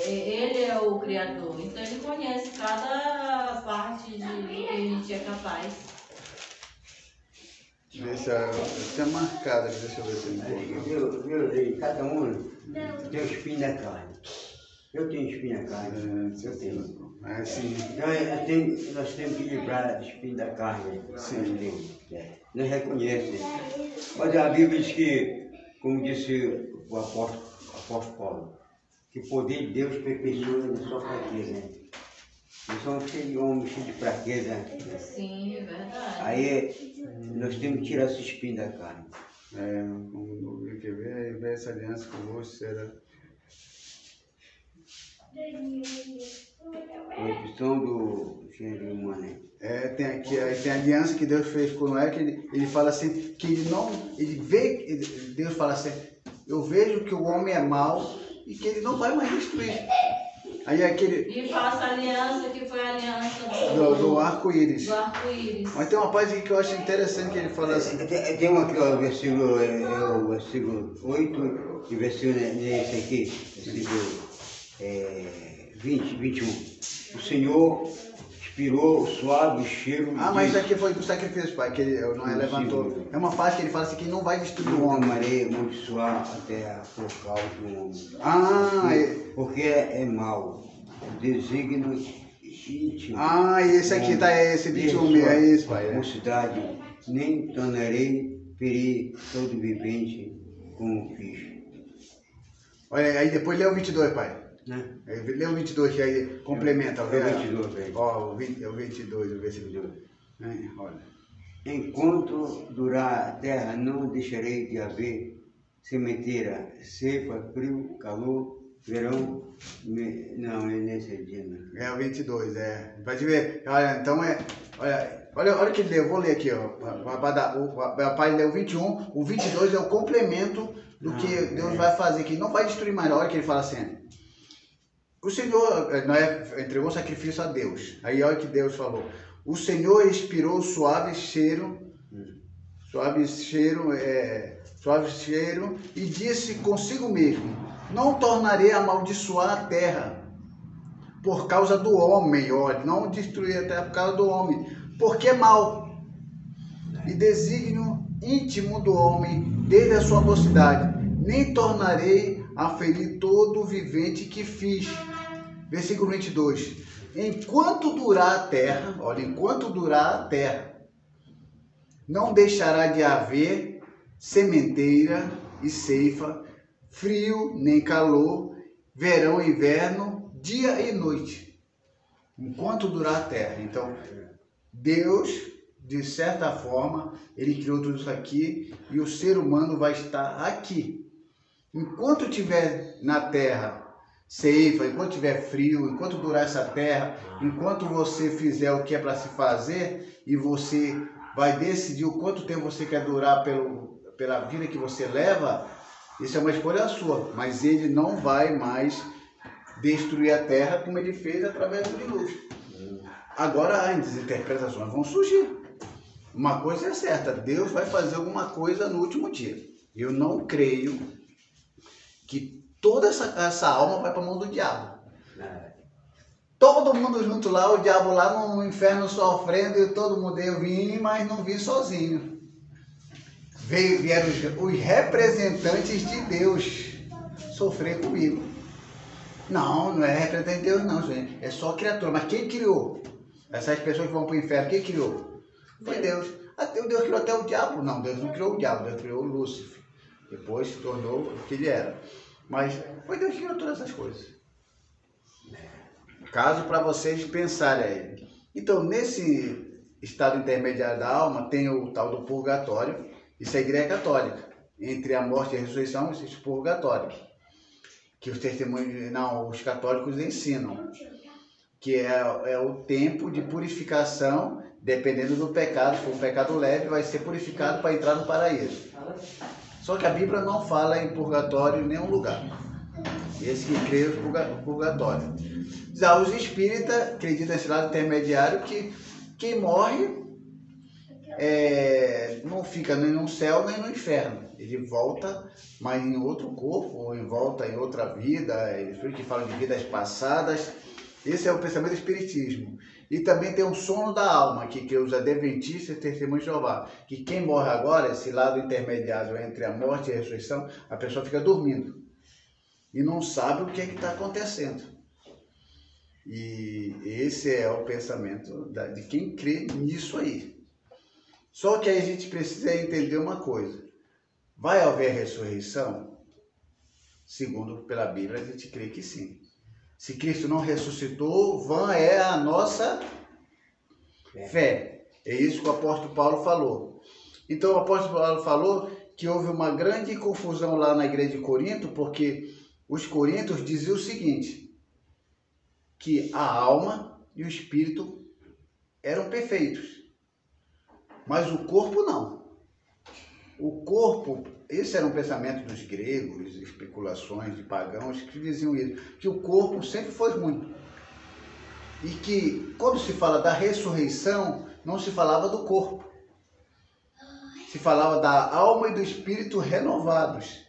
ele é o Criador. Então ele conhece cada parte de que a gente é capaz. Deixa eu marcado aqui, deixa eu ver se eu Viu? Cada um tem o espinho da carne. Eu tenho espinho da carne. Eu tenho. sim. Então, nós temos que livrar do espinho da carne. Sim. Nós reconhecemos. Mas a Bíblia diz que, como disse o apóstolo Paulo, que o poder de Deus perpetua na sua fraqueza. Nós somos cheios de homens, cheios de fraqueza. Sim, é verdade. Aí nós temos que tirar esse espinho da carne. Vamos ver essa aliança convosco será. A opção do gênero humano. Tem aqui, aí tem a aliança que Deus fez com Noé, que ele fala assim, que Deus fala assim, eu vejo que o homem é mau e que ele não vai mais destruir. Aí aquele... E faça a aliança que foi a aliança do arco-íris. Do arco-íris. Mas tem uma parte aqui que eu acho interessante que ele fala assim. Tem um aqui, ó, o versículo 8 e versículo nesse aqui, versículo 20, 21. O Senhor inspirou o suave cheiro. Mas isso aqui foi do sacrifício, pai, que ele não levantou. É uma parte que ele fala assim, que ele não vai destruir o homem. Amarei amaldiçoar a terra por causa do homem. Porque é mau. Desígnio íntimo. E esse aqui tá esse 21 mil, é isso, pai. Mocidade, nem tornarei ferir todo vivente como fiz. Olha, aí depois lê o 22, pai. Né? Lê o 22, que aí complementa. É o 22, velho. Ó, é o 22, o versículo 22. Olha. Enquanto durar a terra, não deixarei de haver sementeira, cepa, frio, calor, verão. Não, é nesse dia, não. É o 22, Pode ver. Olha, então olha o que ele leu. Vou ler aqui, ó. O pai leu o 21, o 22 é o complemento do que Deus vai fazer, que não vai destruir mais. Olha que ele fala assim. O Senhor entregou sacrifício a Deus. Aí olha o que Deus falou. O Senhor expirou suave cheiro e disse consigo mesmo: não tornarei a amaldiçoar a terra por causa do homem. Olha, não destruir a terra por causa do homem, porque é mau. E desígnio íntimo do homem desde a sua mocidade. Nem tornarei a ferir todo o vivente que fiz. Versículo 22. Enquanto durar a terra, não deixará de haver sementeira e ceifa, frio nem calor, verão e inverno, dia e noite. Enquanto durar a terra. Então, Deus, de certa forma, ele criou tudo isso aqui e o ser humano vai estar aqui. Enquanto tiver na terra ceifa, enquanto tiver frio, enquanto durar essa terra, enquanto você fizer o que é para se fazer e você vai decidir o quanto tempo você quer durar pela vida que você leva, isso é uma escolha sua, mas ele não vai mais destruir a terra como ele fez através do dilúvio. Agora as interpretações vão surgir. Uma coisa é certa, Deus vai fazer alguma coisa no último dia. Eu não creio que toda essa alma vai para a mão do diabo. Todo mundo junto lá, o diabo lá no inferno sofrendo, e todo mundo, eu vim, mas não vim sozinho. Vieram os representantes de Deus sofrer comigo. Não é representante de Deus não, gente. É só criatura. Mas quem criou? Essas pessoas que vão para o inferno, quem criou? Foi Deus. Deus criou até o diabo? Não, Deus não criou o diabo, Deus criou o Lúcifer. Depois se tornou o que ele era. Mas foi Deus que criou todas essas coisas. Caso para vocês pensarem aí. Então, nesse estado intermediário da alma, tem o tal do purgatório. Isso é a Igreja Católica. Entre a morte e a ressurreição, existe o purgatório. Que os testemunhos, os católicos ensinam. Que é o tempo de purificação, dependendo do pecado. Se for um pecado leve, vai ser purificado para entrar no paraíso. Só que a Bíblia não fala em purgatório em nenhum lugar. Esse que crê no purgatório. Já os espíritas acreditam nesse lado intermediário que quem morre não fica nem no céu nem no inferno. Ele volta, mas em outro corpo, ou volta em outra vida, que fala de vidas passadas. Esse é o pensamento do espiritismo. E também tem o sono da alma, que os adventistas e testemunhos de Jeová, que quem morre agora, esse lado intermediário entre a morte e a ressurreição, a pessoa fica dormindo e não sabe o que está acontecendo. E esse é o pensamento de quem crê nisso aí. Só que aí a gente precisa entender uma coisa. Vai haver ressurreição? Segundo pela Bíblia, a gente crê que sim. Se Cristo não ressuscitou, vã é a nossa fé. É isso que o apóstolo Paulo falou. Então o apóstolo Paulo falou que houve uma grande confusão lá na igreja de Corinto, porque os coríntios diziam o seguinte, que a alma e o espírito eram perfeitos, mas o corpo não. O corpo, esse era um pensamento dos gregos, especulações de pagãos que diziam isso, que o corpo sempre foi ruim. E que quando se fala da ressurreição, não se falava do corpo. Se falava da alma e do espírito renovados.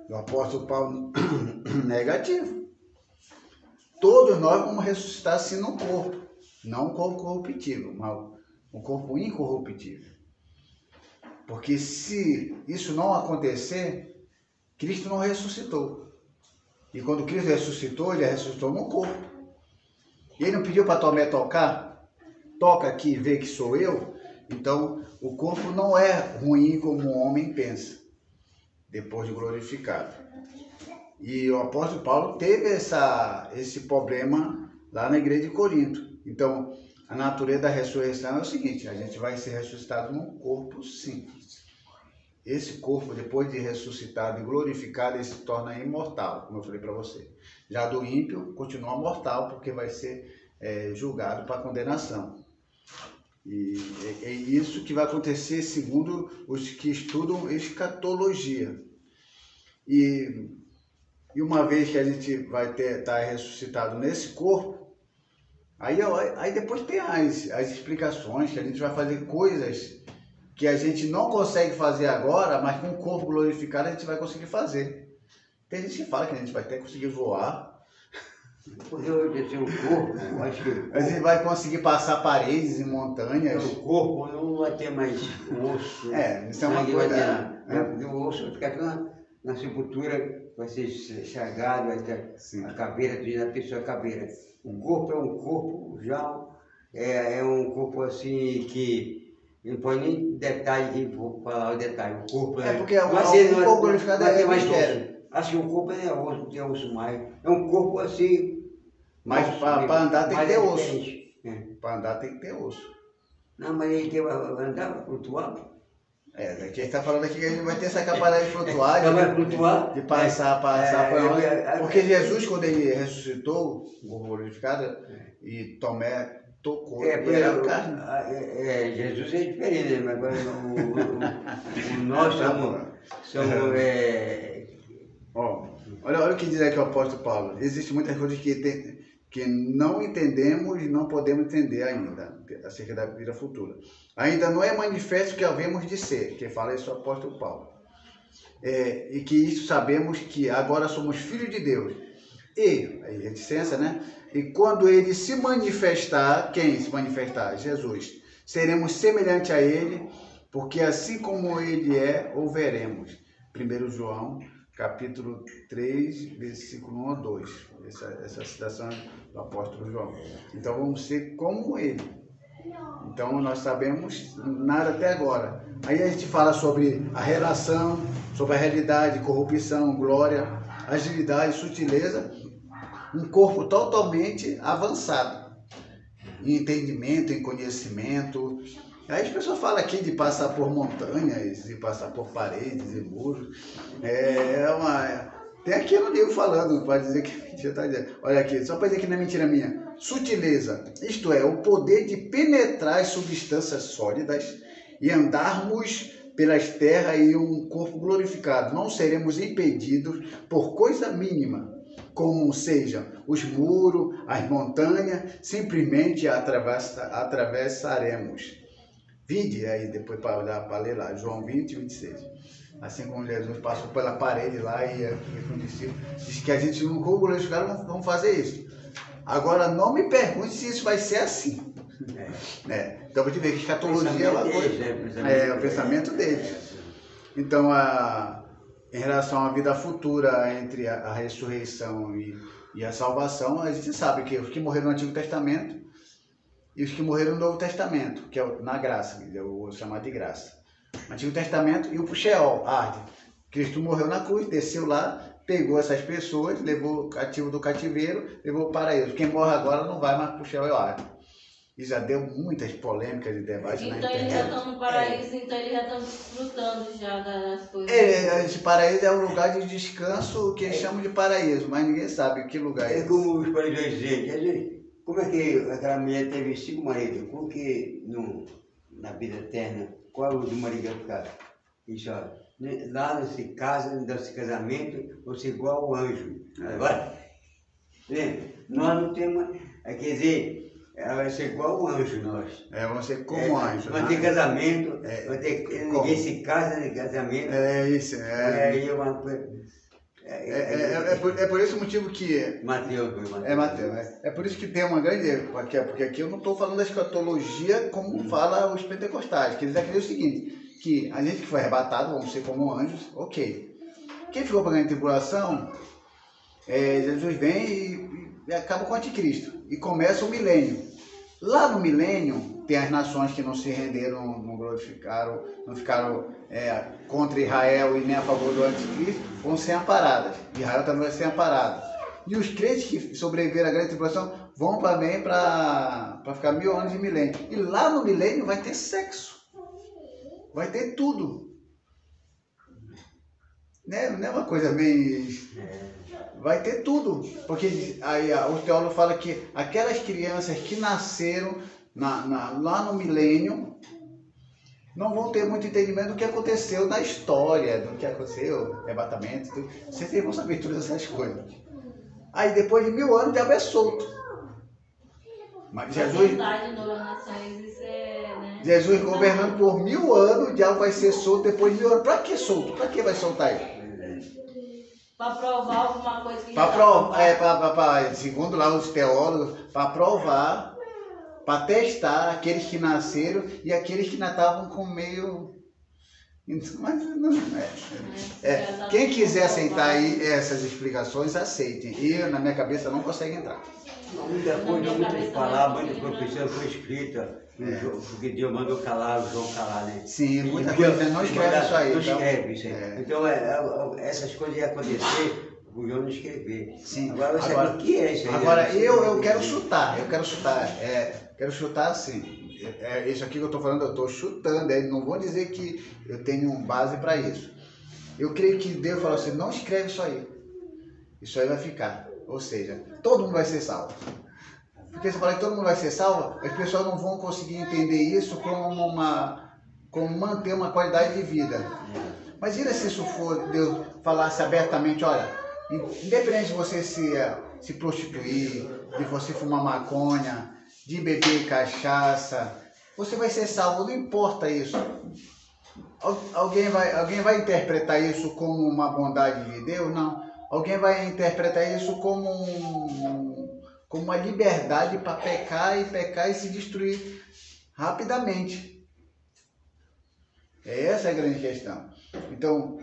O apóstolo Paulo, negativo. Todos nós vamos ressuscitar assim no corpo. Não um corpo corruptível, mas um corpo incorruptível. Porque se isso não acontecer, Cristo não ressuscitou. E quando Cristo ressuscitou, ele ressuscitou no corpo. E ele não pediu para Tomé tocar? Toca aqui e vê que sou eu. Então, o corpo não é ruim como o homem pensa, depois de glorificado. E o apóstolo Paulo teve esse problema lá na igreja de Corinto. Então, a natureza da ressurreição é o seguinte, a gente vai ser ressuscitado num corpo simples. Esse corpo, depois de ressuscitado e glorificado, ele se torna imortal, como eu falei para você. Já do ímpio, continua mortal, porque vai ser julgado para condenação. E é isso que vai acontecer segundo os que estudam escatologia. E uma vez que a gente vai estar ressuscitado nesse corpo, aí depois tem as explicações, que a gente vai fazer coisas que a gente não consegue fazer agora, mas com o corpo glorificado a gente vai conseguir fazer. Tem gente que fala que a gente vai até conseguir voar. Eu disse, o corpo, eu acho que a gente vai conseguir passar paredes e montanhas. O corpo não vai ter mais osso. Isso é uma coisa. Porque o osso vai ficar na sepultura, vai ser estragado, vai ter a caveira, diz a pessoa caveira. O corpo é um corpo já, é um corpo assim que não pode nem detalhe, quem for falar o detalhe. O corpo porque o corpo glorificado é mais mistério. Acho que o corpo é osso, não tem osso mais. É um corpo assim. Mas para andar tem que ter osso. Para andar tem que ter osso. Não, mas ele vai andar, flutuar. Daqui a gente está falando aqui que a gente vai ter essa capacidade de flutuar, de passar por porque Jesus, quando ele ressuscitou, o glorificado, e Tomé tocou, ele era carne. Jesus é diferente, mas agora nós somos olha o que diz aqui o apóstolo Paulo. Existem muitas coisas que não entendemos e não podemos entender ainda, acerca da vida futura. Ainda não é manifesto que havemos de ser, que fala isso o apóstolo Paulo. E que isso sabemos que agora somos filhos de Deus. E, aí reticência, né? E quando ele se manifestar, quem se manifestar? Jesus. Seremos semelhantes a ele, porque assim como ele é, o veremos. 1 João, capítulo 3, versículo 1 a 2. Essa citação do apóstolo João. Então vamos ser como ele. Então nós sabemos nada até agora. Aí a gente fala sobre a relação, sobre a realidade, corrupção, glória, agilidade, sutileza. Um corpo totalmente avançado. Em entendimento, em conhecimento. Aí as pessoas falam aqui de passar por montanhas, de passar por paredes e muros. Tem aqui no livro falando, pode dizer que é mentira, tá dizendo. Olha aqui, só para dizer que não é mentira minha. Sutileza, isto é, o poder de penetrar as substâncias sólidas e andarmos pelas terras em um corpo glorificado. Não seremos impedidos por coisa mínima, como sejam os muros, as montanhas, simplesmente atravessaremos. Vide aí depois para ler lá, João 20, 26. Assim como Jesus passou pela parede lá e com os discípulos, disse que a gente não corre, os caras vão fazer isso. Agora não me pergunte se isso vai ser assim. Então vou te ver que escatologia é uma coisa. É o pensamento deles. Então, em relação à vida futura, entre a ressurreição e a salvação, a gente sabe que os que morreram no Antigo Testamento e os que morreram no Novo Testamento, que é na graça, eu vou chamar de graça. O Antigo Testamento e o Sheol, Arde. Cristo morreu na cruz, desceu lá, pegou essas pessoas, levou cativo do cativeiro, levou para o paraíso. Quem morre agora não vai mais para o Sheol e Arde. E já deu muitas polêmicas e debates na internet. Então eles já estão no paraíso, então eles já estão desfrutando já das coisas. Esse paraíso é um lugar de descanso que eles chamam de paraíso, mas ninguém sabe que lugar é. É como os fariseus dizem, quer dizer, como é que aquela mulher teve 5 maridos? Porque na vida eterna, qual o do marido vai ficar? Isso, ó, lá nesse casamento, você é igual ao anjo. Agora, nós não temos, quer dizer, vai ser igual ao anjo nós. Vamos ser como anjo. Vai ter casamento, vai ter, ninguém se casa de casamento. Isso. É por esse motivo que... Mateus. É por isso que tem uma grande... Porque aqui eu não estou falando da escatologia como fala os pentecostais, que eles acreditam o seguinte, que a gente que foi arrebatado, vamos ser como anjos, ok. Quem ficou para a grande tribulação, Jesus vem e acaba com o anticristo. E começa o milênio. Lá no milênio, tem as nações que não se renderam, não glorificaram, não ficaram contra Israel e nem a favor do anticristo, vão ser amparadas. Israel também vai ser amparado. E os crentes que sobreviveram à grande tribulação vão também para ficar 1000 anos de milênio. E lá no milênio vai ter sexo. Vai ter tudo. Não é uma coisa bem... Vai ter tudo, porque aí o teólogo fala que aquelas crianças que nasceram lá no milênio não vão ter muito entendimento do que aconteceu na história, do que aconteceu, arrebatamento, tudo. Vocês vão saber todas essas coisas. Aí depois de 1000 anos o diabo é solto. Mas Jesus governando por 1000 anos, o diabo vai ser solto depois de 1000 anos. Para que solto? Para que vai soltar ele? Para provar alguma coisa que segundo lá os teólogos, para provar, para testar aqueles que nasceram e aqueles que ainda estavam com meio... Mas não quem quiser aceitar aí essas explicações, aceitem. Eu, na minha cabeça, não consigo entrar. Muita coisa, muitas palavras, muita profissão foi escrita, porque Deus mandou calar, o João calar, né? Sim, muita coisa, não escreve isso aí. Não escreve isso aí. Então, essas coisas iam acontecer, o João não escrever. Sim. Agora você sabe o que é isso aí. Agora, eu quero chutar, quero chutar assim. Isso aqui que eu estou falando, eu estou chutando, não vou dizer que eu tenho base para isso. Eu creio que Deus falou assim, não escreve isso aí vai ficar. Ou seja, todo mundo vai ser salvo. Porque se falar que todo mundo vai ser salvo, as pessoas não vão conseguir entender isso como manter uma qualidade de vida. Imagina se isso for, Deus falasse abertamente, olha, independente de você se prostituir, de você fumar maconha, de beber cachaça, você vai ser salvo, não importa isso. Alguém vai interpretar isso como uma bondade de Deus? Não. Alguém vai interpretar isso como uma liberdade para pecar e se destruir rapidamente. Essa é a grande questão. Então,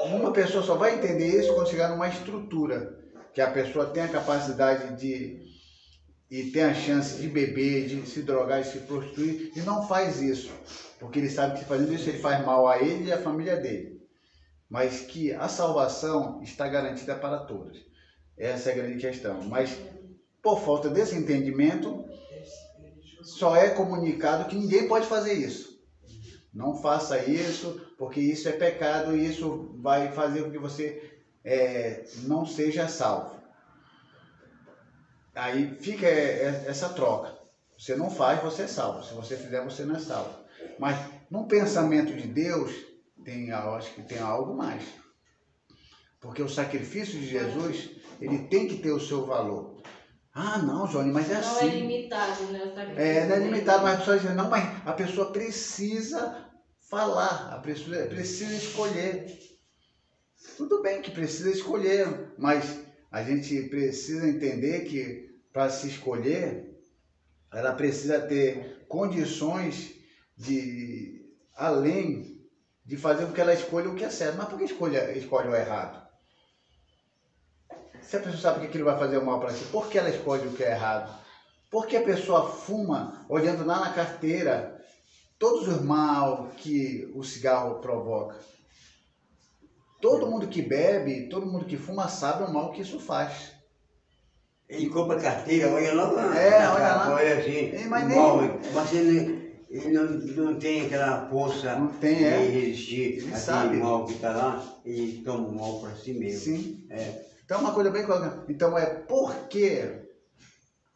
uma pessoa só vai entender isso quando chegar numa estrutura que a pessoa tem a capacidade e tem a chance de beber, de se drogar, de se prostituir, e não faz isso, porque ele sabe que fazendo isso ele faz mal a ele e à família dele. Mas que a salvação está garantida para todos. Essa é a grande questão. Mas, por falta desse entendimento, só é comunicado que ninguém pode fazer isso. Não faça isso, porque isso é pecado e isso vai fazer com que você não seja salvo. Aí fica essa troca. Você não faz, você é salvo. Se você fizer, você não é salvo. Mas, no pensamento de Deus, eu acho que tem algo mais. Porque o sacrifício de Jesus, ele tem que ter o seu valor. Ah, não, Johnny, mas é Não assim. é limitado, né? O sacrifício Não é dele. limitado, mas a pessoa diz, não, mas a pessoa precisa falar, a pessoa precisa escolher. Tudo bem que precisa escolher, mas a gente precisa entender que para se escolher, ela precisa ter condições de, além de fazer com que ela escolha o que é certo. Mas por que escolhe o errado? Se a pessoa sabe que aquilo vai fazer mal para si, por que ela escolhe o que é errado? Por que a pessoa fuma olhando lá na carteira todos os mal que o cigarro provoca? Todo mundo que bebe, todo mundo que fuma sabe o mal que isso faz. Ele compra carteira, olha lá, olha lá. olha assim, Mas mas ele não tem aquela força Não tem, de resistir ele àquele sabe. mal que está lá, ele toma o mal para si mesmo. Sim. Então, uma coisa bem clara. Então, porque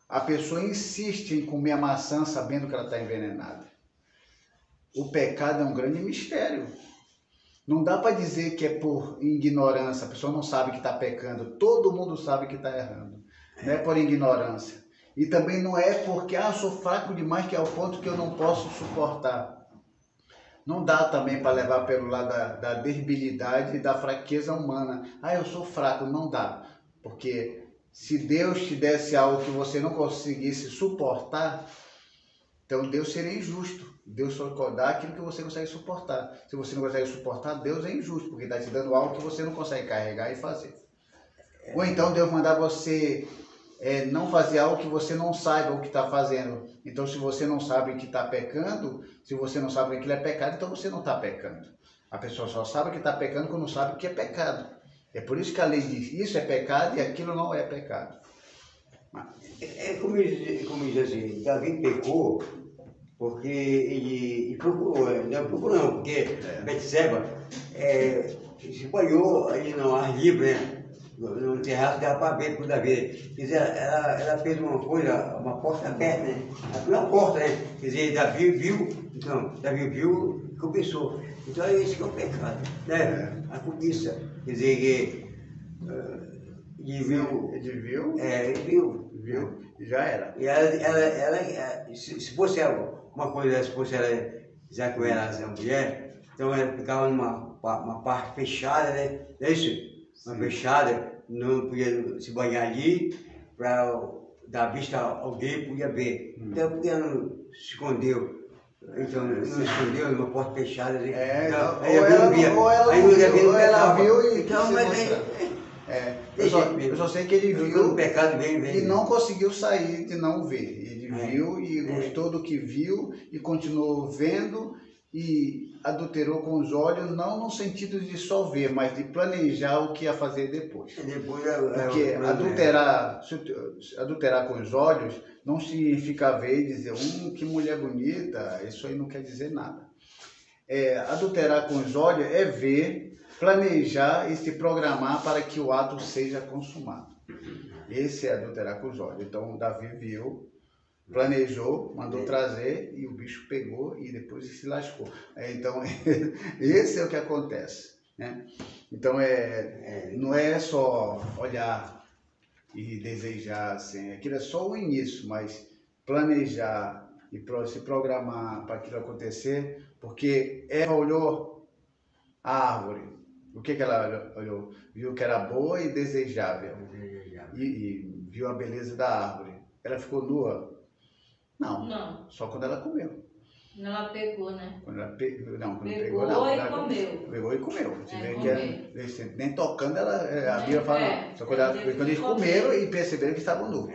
a pessoa insiste em comer a maçã sabendo que ela está envenenada. O pecado é um grande mistério. Não dá para dizer que é por ignorância, a pessoa não sabe que está pecando, todo mundo sabe que está errando. Não é por ignorância. E também não é porque, sou fraco demais, que é o ponto que eu não posso suportar. Não dá também para levar pelo lado da debilidade e da fraqueza humana. Eu sou fraco, não dá. Porque se Deus te desse algo que você não conseguisse suportar, então Deus seria injusto. Deus só dá aquilo que você consegue suportar. Se você não consegue suportar, Deus é injusto, porque está te dando algo que você não consegue carregar e fazer. Ou então Deus mandar você não fazer algo que você não saiba o que está fazendo. Então, se você não sabe que está pecando, se você não sabe que aquilo é pecado, então você não está pecando. A pessoa só sabe que está pecando quando não sabe o que é pecado. É por isso que a lei diz, isso é pecado e aquilo não é pecado. Como diz assim, Davi pecou porque ele procurou, não procurou não, porque Betseba se banhou ali no ar livre, né? No terraço dela para ver por Davi. Quer dizer, ela fez uma coisa, uma porta aberta, né? Abriu uma porta, né? Quer dizer, Davi viu e cobiçou. Então é isso que é o pecado, né? A cobiça. Quer dizer, ele viu. Ele viu? Ele viu. Viu? Já era. E ela se fosse uma coisa, se fosse ela, já que eu era essa mulher, então ela ficava uma parte fechada, né? Não é isso? Uma fechada, não podia se banhar ali, para dar vista a alguém, podia ver. Então, porque ela não se escondeu. Então, não se escondeu numa porta fechada. Ou ela viu e então, eu só sei que ele viu pecado e não conseguiu sair de não ver. Ele viu e gostou do que viu e continuou vendo e adulterou com os olhos, não no sentido de só ver, mas de planejar o que ia fazer depois. Porque adulterar com os olhos não significa ver e dizer, que mulher bonita, isso aí não quer dizer nada. Adulterar com os olhos é ver, planejar e se programar para que o ato seja consumado. Esse é adulterar com os olhos. Então, Davi viu, planejou, mandou trazer e o bicho pegou e depois se lascou. Então, esse é o que acontece, né? Então, não é só olhar e desejar, assim, aquilo é só o início, mas planejar e se programar para aquilo acontecer, porque Eva olhou a árvore. O que ela olhou? Viu que era boa e desejável. E viu a beleza da árvore. Ela ficou nua? Não. Só quando ela comeu. Quando ela pegou, né? Quando ela pegou, não. Pegou e comeu. Você vê que nem tocando ela, a Bíblia fala, não. Só quando eles comeram e perceberam que estavam nus.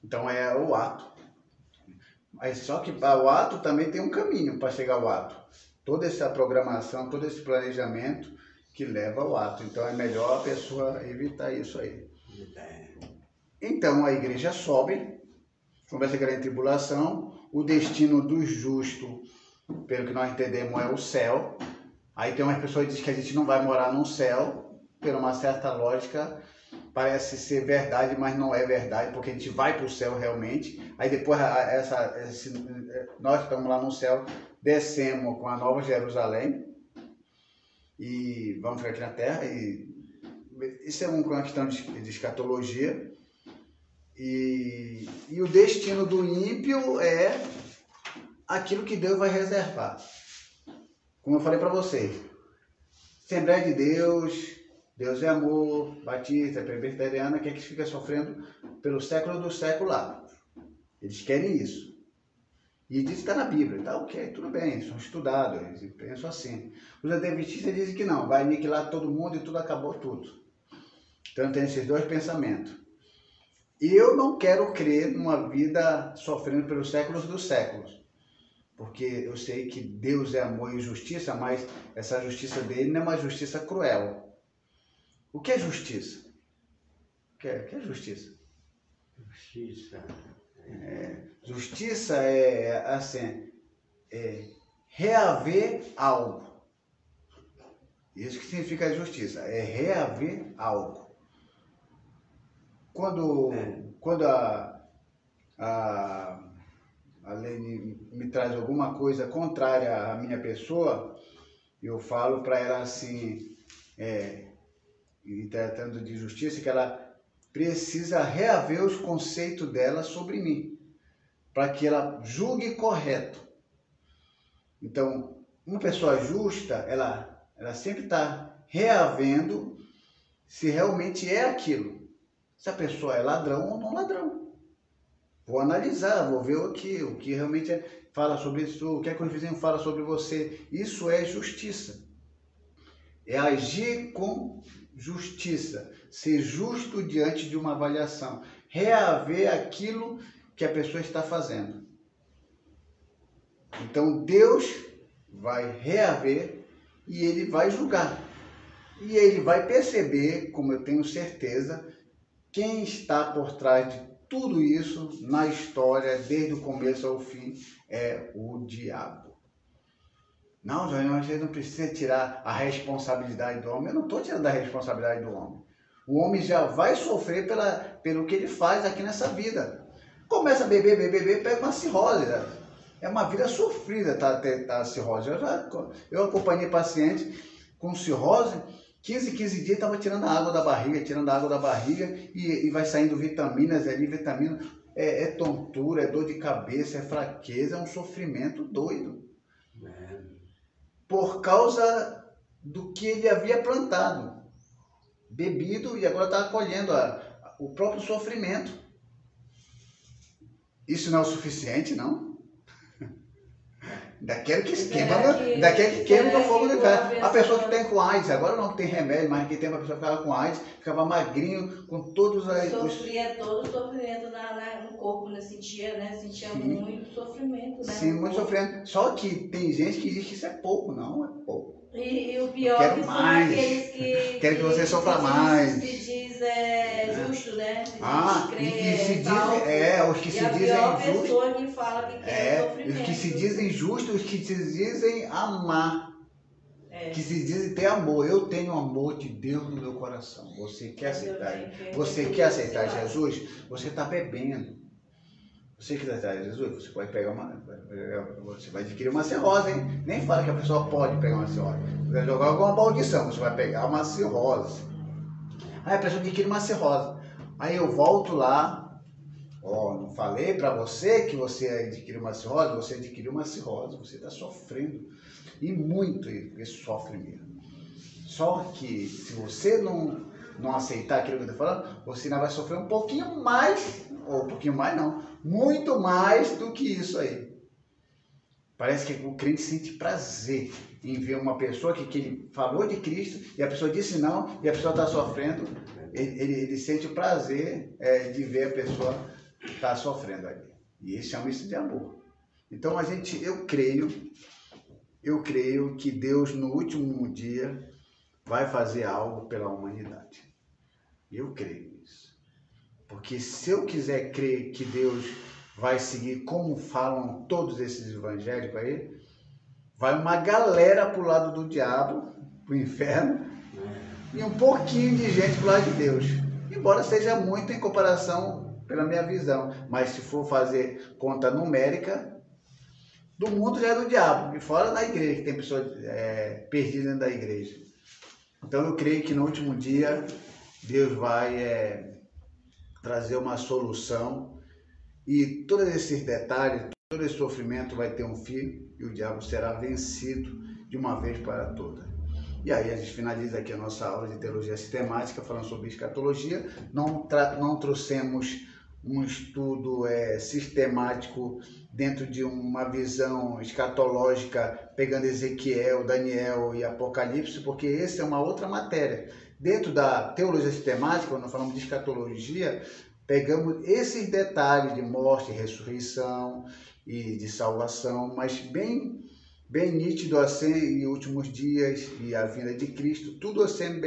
Então é o ato. Mas só que o ato também tem um caminho para chegar ao ato. Toda essa programação, todo esse planejamento que leva ao ato. Então é melhor a pessoa evitar isso aí. Então a igreja sobe, começa a grande tribulação, o destino do justo, pelo que nós entendemos, é o céu. Aí tem umas pessoas que dizem que a gente não vai morar no céu, por uma certa lógica, parece ser verdade, mas não é verdade, porque a gente vai para o céu realmente. Aí depois nós estamos lá no céu, descemos com a Nova Jerusalém e vamos ficar aqui na terra e isso é uma questão de escatologia. E o destino do ímpio é aquilo que Deus vai reservar. Como eu falei para vocês, Assembleia de Deus, Deus é amor, batista, presbiteriana, que é que fica sofrendo pelo século do século lá. Eles querem isso. E diz que está na Bíblia, tá ok, tudo bem, são estudados, eles pensam assim. Os adventistas dizem que não, vai aniquilar todo mundo e tudo acabou tudo. Então tem esses dois pensamentos. E eu não quero crer numa vida sofrendo pelos séculos dos séculos. Porque eu sei que Deus é amor e justiça, mas essa justiça dele não é uma justiça cruel. O que é justiça? O que é justiça? Justiça. Justiça é assim, reaver algo. Isso que significa justiça, é reaver algo. Quando a lei me traz alguma coisa contrária à minha pessoa, eu falo para ela assim, em tratando de justiça, que ela precisa reaver os conceitos dela sobre mim, para que ela julgue correto. Então, uma pessoa justa, ela sempre está reavendo se realmente é aquilo. Se a pessoa é ladrão ou não ladrão. Vou analisar, vou ver o que realmente fala sobre isso, o que é que o vizinho fala sobre você. Isso é justiça. É agir com justiça, ser justo diante de uma avaliação, reaver aquilo que a pessoa está fazendo. Então Deus vai reaver e Ele vai julgar. E Ele vai perceber, como eu tenho certeza, quem está por trás de tudo isso na história, desde o começo ao fim, é o diabo. Não, você não precisa tirar a responsabilidade do homem. Eu não estou tirando a responsabilidade do homem. O homem já vai sofrer pelo que ele faz aqui nessa vida. Começa a beber, pega uma cirrose. É uma vida sofrida tá a cirrose. Eu acompanhei paciente com cirrose, 15 dias estava tirando a água da barriga, e vai saindo vitaminas ali, é tontura, é dor de cabeça, é fraqueza, é um sofrimento doido. Por causa do que ele havia plantado, bebido, e agora está colhendo o próprio sofrimento. Isso não é o suficiente, não? Daquele que queima no fogo do inferno. A pessoa que tem com AIDS, agora não tem remédio, mas que tem uma pessoa que ficava com AIDS, ficava magrinho, com todos os... Sofria todo o sofrimento no corpo, né? Sentia muito sofrimento, né? Sim, muito sofrimento. Só que tem gente que diz que isso é pouco, não é pouco. E o pior é que são aqueles que... Quero que você sofra mais. Se diz justo, né? Os que se dizem a pior justos. pessoa que fala que quer sofrimento. Os que se dizem justos, os que se dizem amar. Que se dizem ter amor. Eu tenho o amor de Deus no meu coração. Você quer aceitar? Você quer aceitar Jesus? Você está bebendo. Você que está Jesus, você pode pegar você vai adquirir uma cirrose, hein? Nem fala que a pessoa pode pegar uma cirrose. Você vai jogar alguma maldição, você vai pegar uma cirrose. Aí a pessoa adquire uma cirrose. Aí eu volto lá, não falei para você que você adquiriu uma cirrose? Você adquiriu uma cirrose, você está sofrendo. E muito isso sofre mesmo. Só que se você não aceitar aquilo que eu estou falando, você ainda vai sofrer um pouquinho mais, ou um pouquinho mais não, muito mais do que isso aí. Parece que o crente sente prazer em ver uma pessoa que ele falou de Cristo e a pessoa disse não e a pessoa está sofrendo. Ele sente o prazer de ver a pessoa estar sofrendo ali. E eles chamam isso de amor. Então eu creio que Deus no último dia vai fazer algo pela humanidade. Eu creio nisso. Porque se eu quiser crer que Deus vai seguir como falam todos esses evangélicos aí, vai uma galera pro lado do diabo, pro inferno, e um pouquinho de gente pro lado de Deus. Embora seja muito em comparação pela minha visão. Mas se for fazer conta numérica, do mundo já é do diabo. E fora da igreja, que tem pessoas perdidas dentro da igreja. Então eu creio que no último dia Deus vai trazer uma solução e todos esses detalhes, todo esse sofrimento vai ter um fim e o diabo será vencido de uma vez para todas. E aí a gente finaliza aqui a nossa aula de teologia sistemática falando sobre escatologia. Não trouxemos um estudo sistemático dentro de uma visão escatológica, pegando Ezequiel, Daniel e Apocalipse, porque essa é uma outra matéria. Dentro da teologia sistemática, quando falamos de escatologia, pegamos esses detalhes de morte, ressurreição e de salvação, mas bem nítido assim, e últimos dias e a vinda de Cristo, tudo assim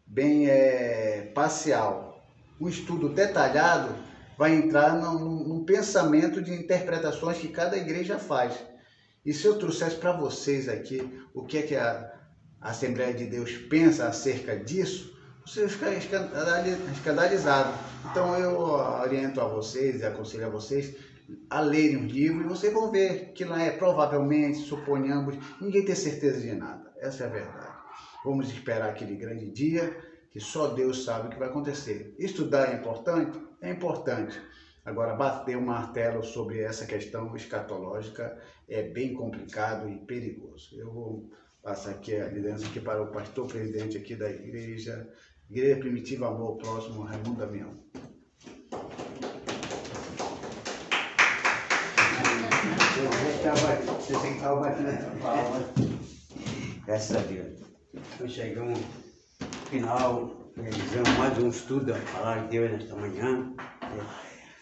bem parcial. Um estudo detalhado vai entrar num pensamento de interpretações que cada igreja faz. E se eu trouxesse para vocês aqui o que é que a Assembleia de Deus pensa acerca disso, você fica escandalizado. Então eu oriento a vocês e aconselho a vocês a lerem os livros e vocês vão ver que lá provavelmente, suponhamos, ninguém tem certeza de nada. Essa é a verdade. Vamos esperar aquele grande dia que só Deus sabe o que vai acontecer. Estudar é importante? É importante. Agora, bater um martelo sobre essa questão escatológica é bem complicado e perigoso. Eu vou passar aqui a liderança aqui para o pastor presidente aqui da Igreja Primitiva Amor ao Próximo, Raimundo Damião. Você tem que estar batendo palma. Graças a Deus. Nós chegamos no final, realizamos mais um estudo da palavra de Deus nesta manhã.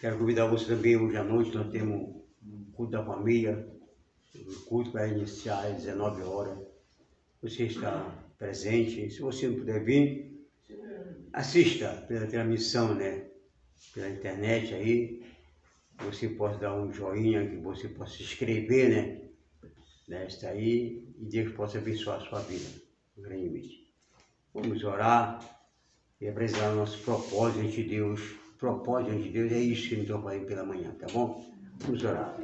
Quero convidar você também hoje à noite, nós temos um culto da família. O culto vai iniciar às 19 horas. Você está presente. Se você não puder vir, assista pela transmissão, né? Pela internet aí. Você pode dar um joinha, que você possa se inscrever, né? Nesta aí, e Deus possa abençoar a sua vida, grandemente. Vamos orar e apresentar o nosso propósito de Deus. O propósito de Deus é isso que eu estou fazendo pela manhã, tá bom? Vamos orar.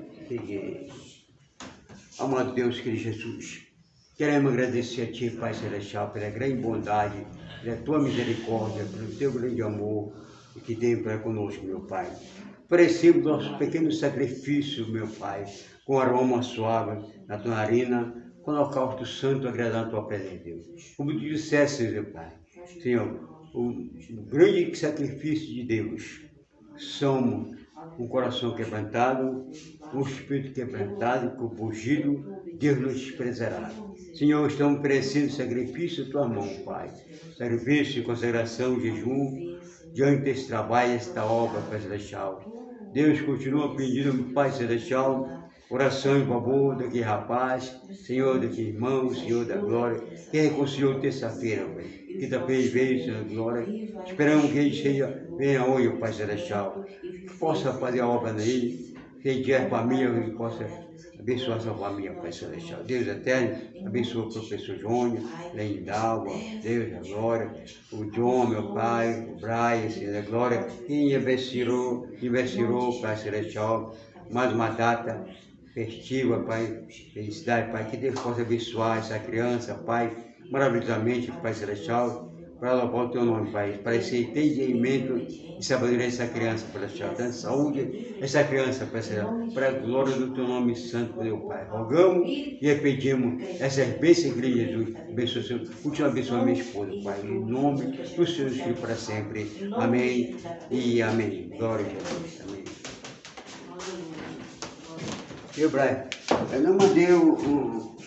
Amado Deus, querido Jesus, queremos agradecer a Ti, Pai Celestial, pela grande bondade, pela Tua misericórdia, pelo Teu grande amor que tem para conosco, meu Pai. Oferecemos nosso pequeno sacrifício, meu Pai, com aroma suave na Tua narina, com holocausto santo agradando a Tua presença, Deus. Como Tu disseste, meu Pai, Senhor, o grande sacrifício de Deus, somos um coração quebrantado, um espírito quebrantado e compungido, Deus nos desprezará. Senhor, estamos oferecendo sacrifício à Tua mão, Pai. Sacrifício de consagração, jejum, diante desse trabalho, esta obra, Pai Celestial. Deus continua pedindo, Pai Celestial, oração em favor daquele rapaz, Senhor, daquele irmão, Senhor da glória, que reconciliou terça-feira, Pai. Quinta-feira veio, Senhor da glória. Esperamos que ele venha hoje, Pai Celestial, que possa fazer a obra nele, que ele tiver família, que possa abençoar sua família, Pai Celestial. Deus eterno, abençoa o professor Jônio, Lene d'Água, Deus da glória, o John, meu Pai, o Brian, Senhor da glória, quem investirou, Pai Celestial, mais uma data festiva, Pai, felicidade, Pai, que Deus possa abençoar essa criança, Pai, maravilhosamente, Pai Celestial, para louvar o Teu nome, Pai, para esse entendimento e sabedoria dessa criança, Pai Celestial, dando saúde essa criança, Pai Celestial, para a glória do Teu nome santo, meu Pai. Rogamos e pedimos essas bênçãos que Jesus abençoe, Senhor, continua abençoando minha esposa, Pai, em nome do Senhor Jesus para sempre. Amém e amém. Glória a Jesus. Amém. Eu, Brian, eu não mandei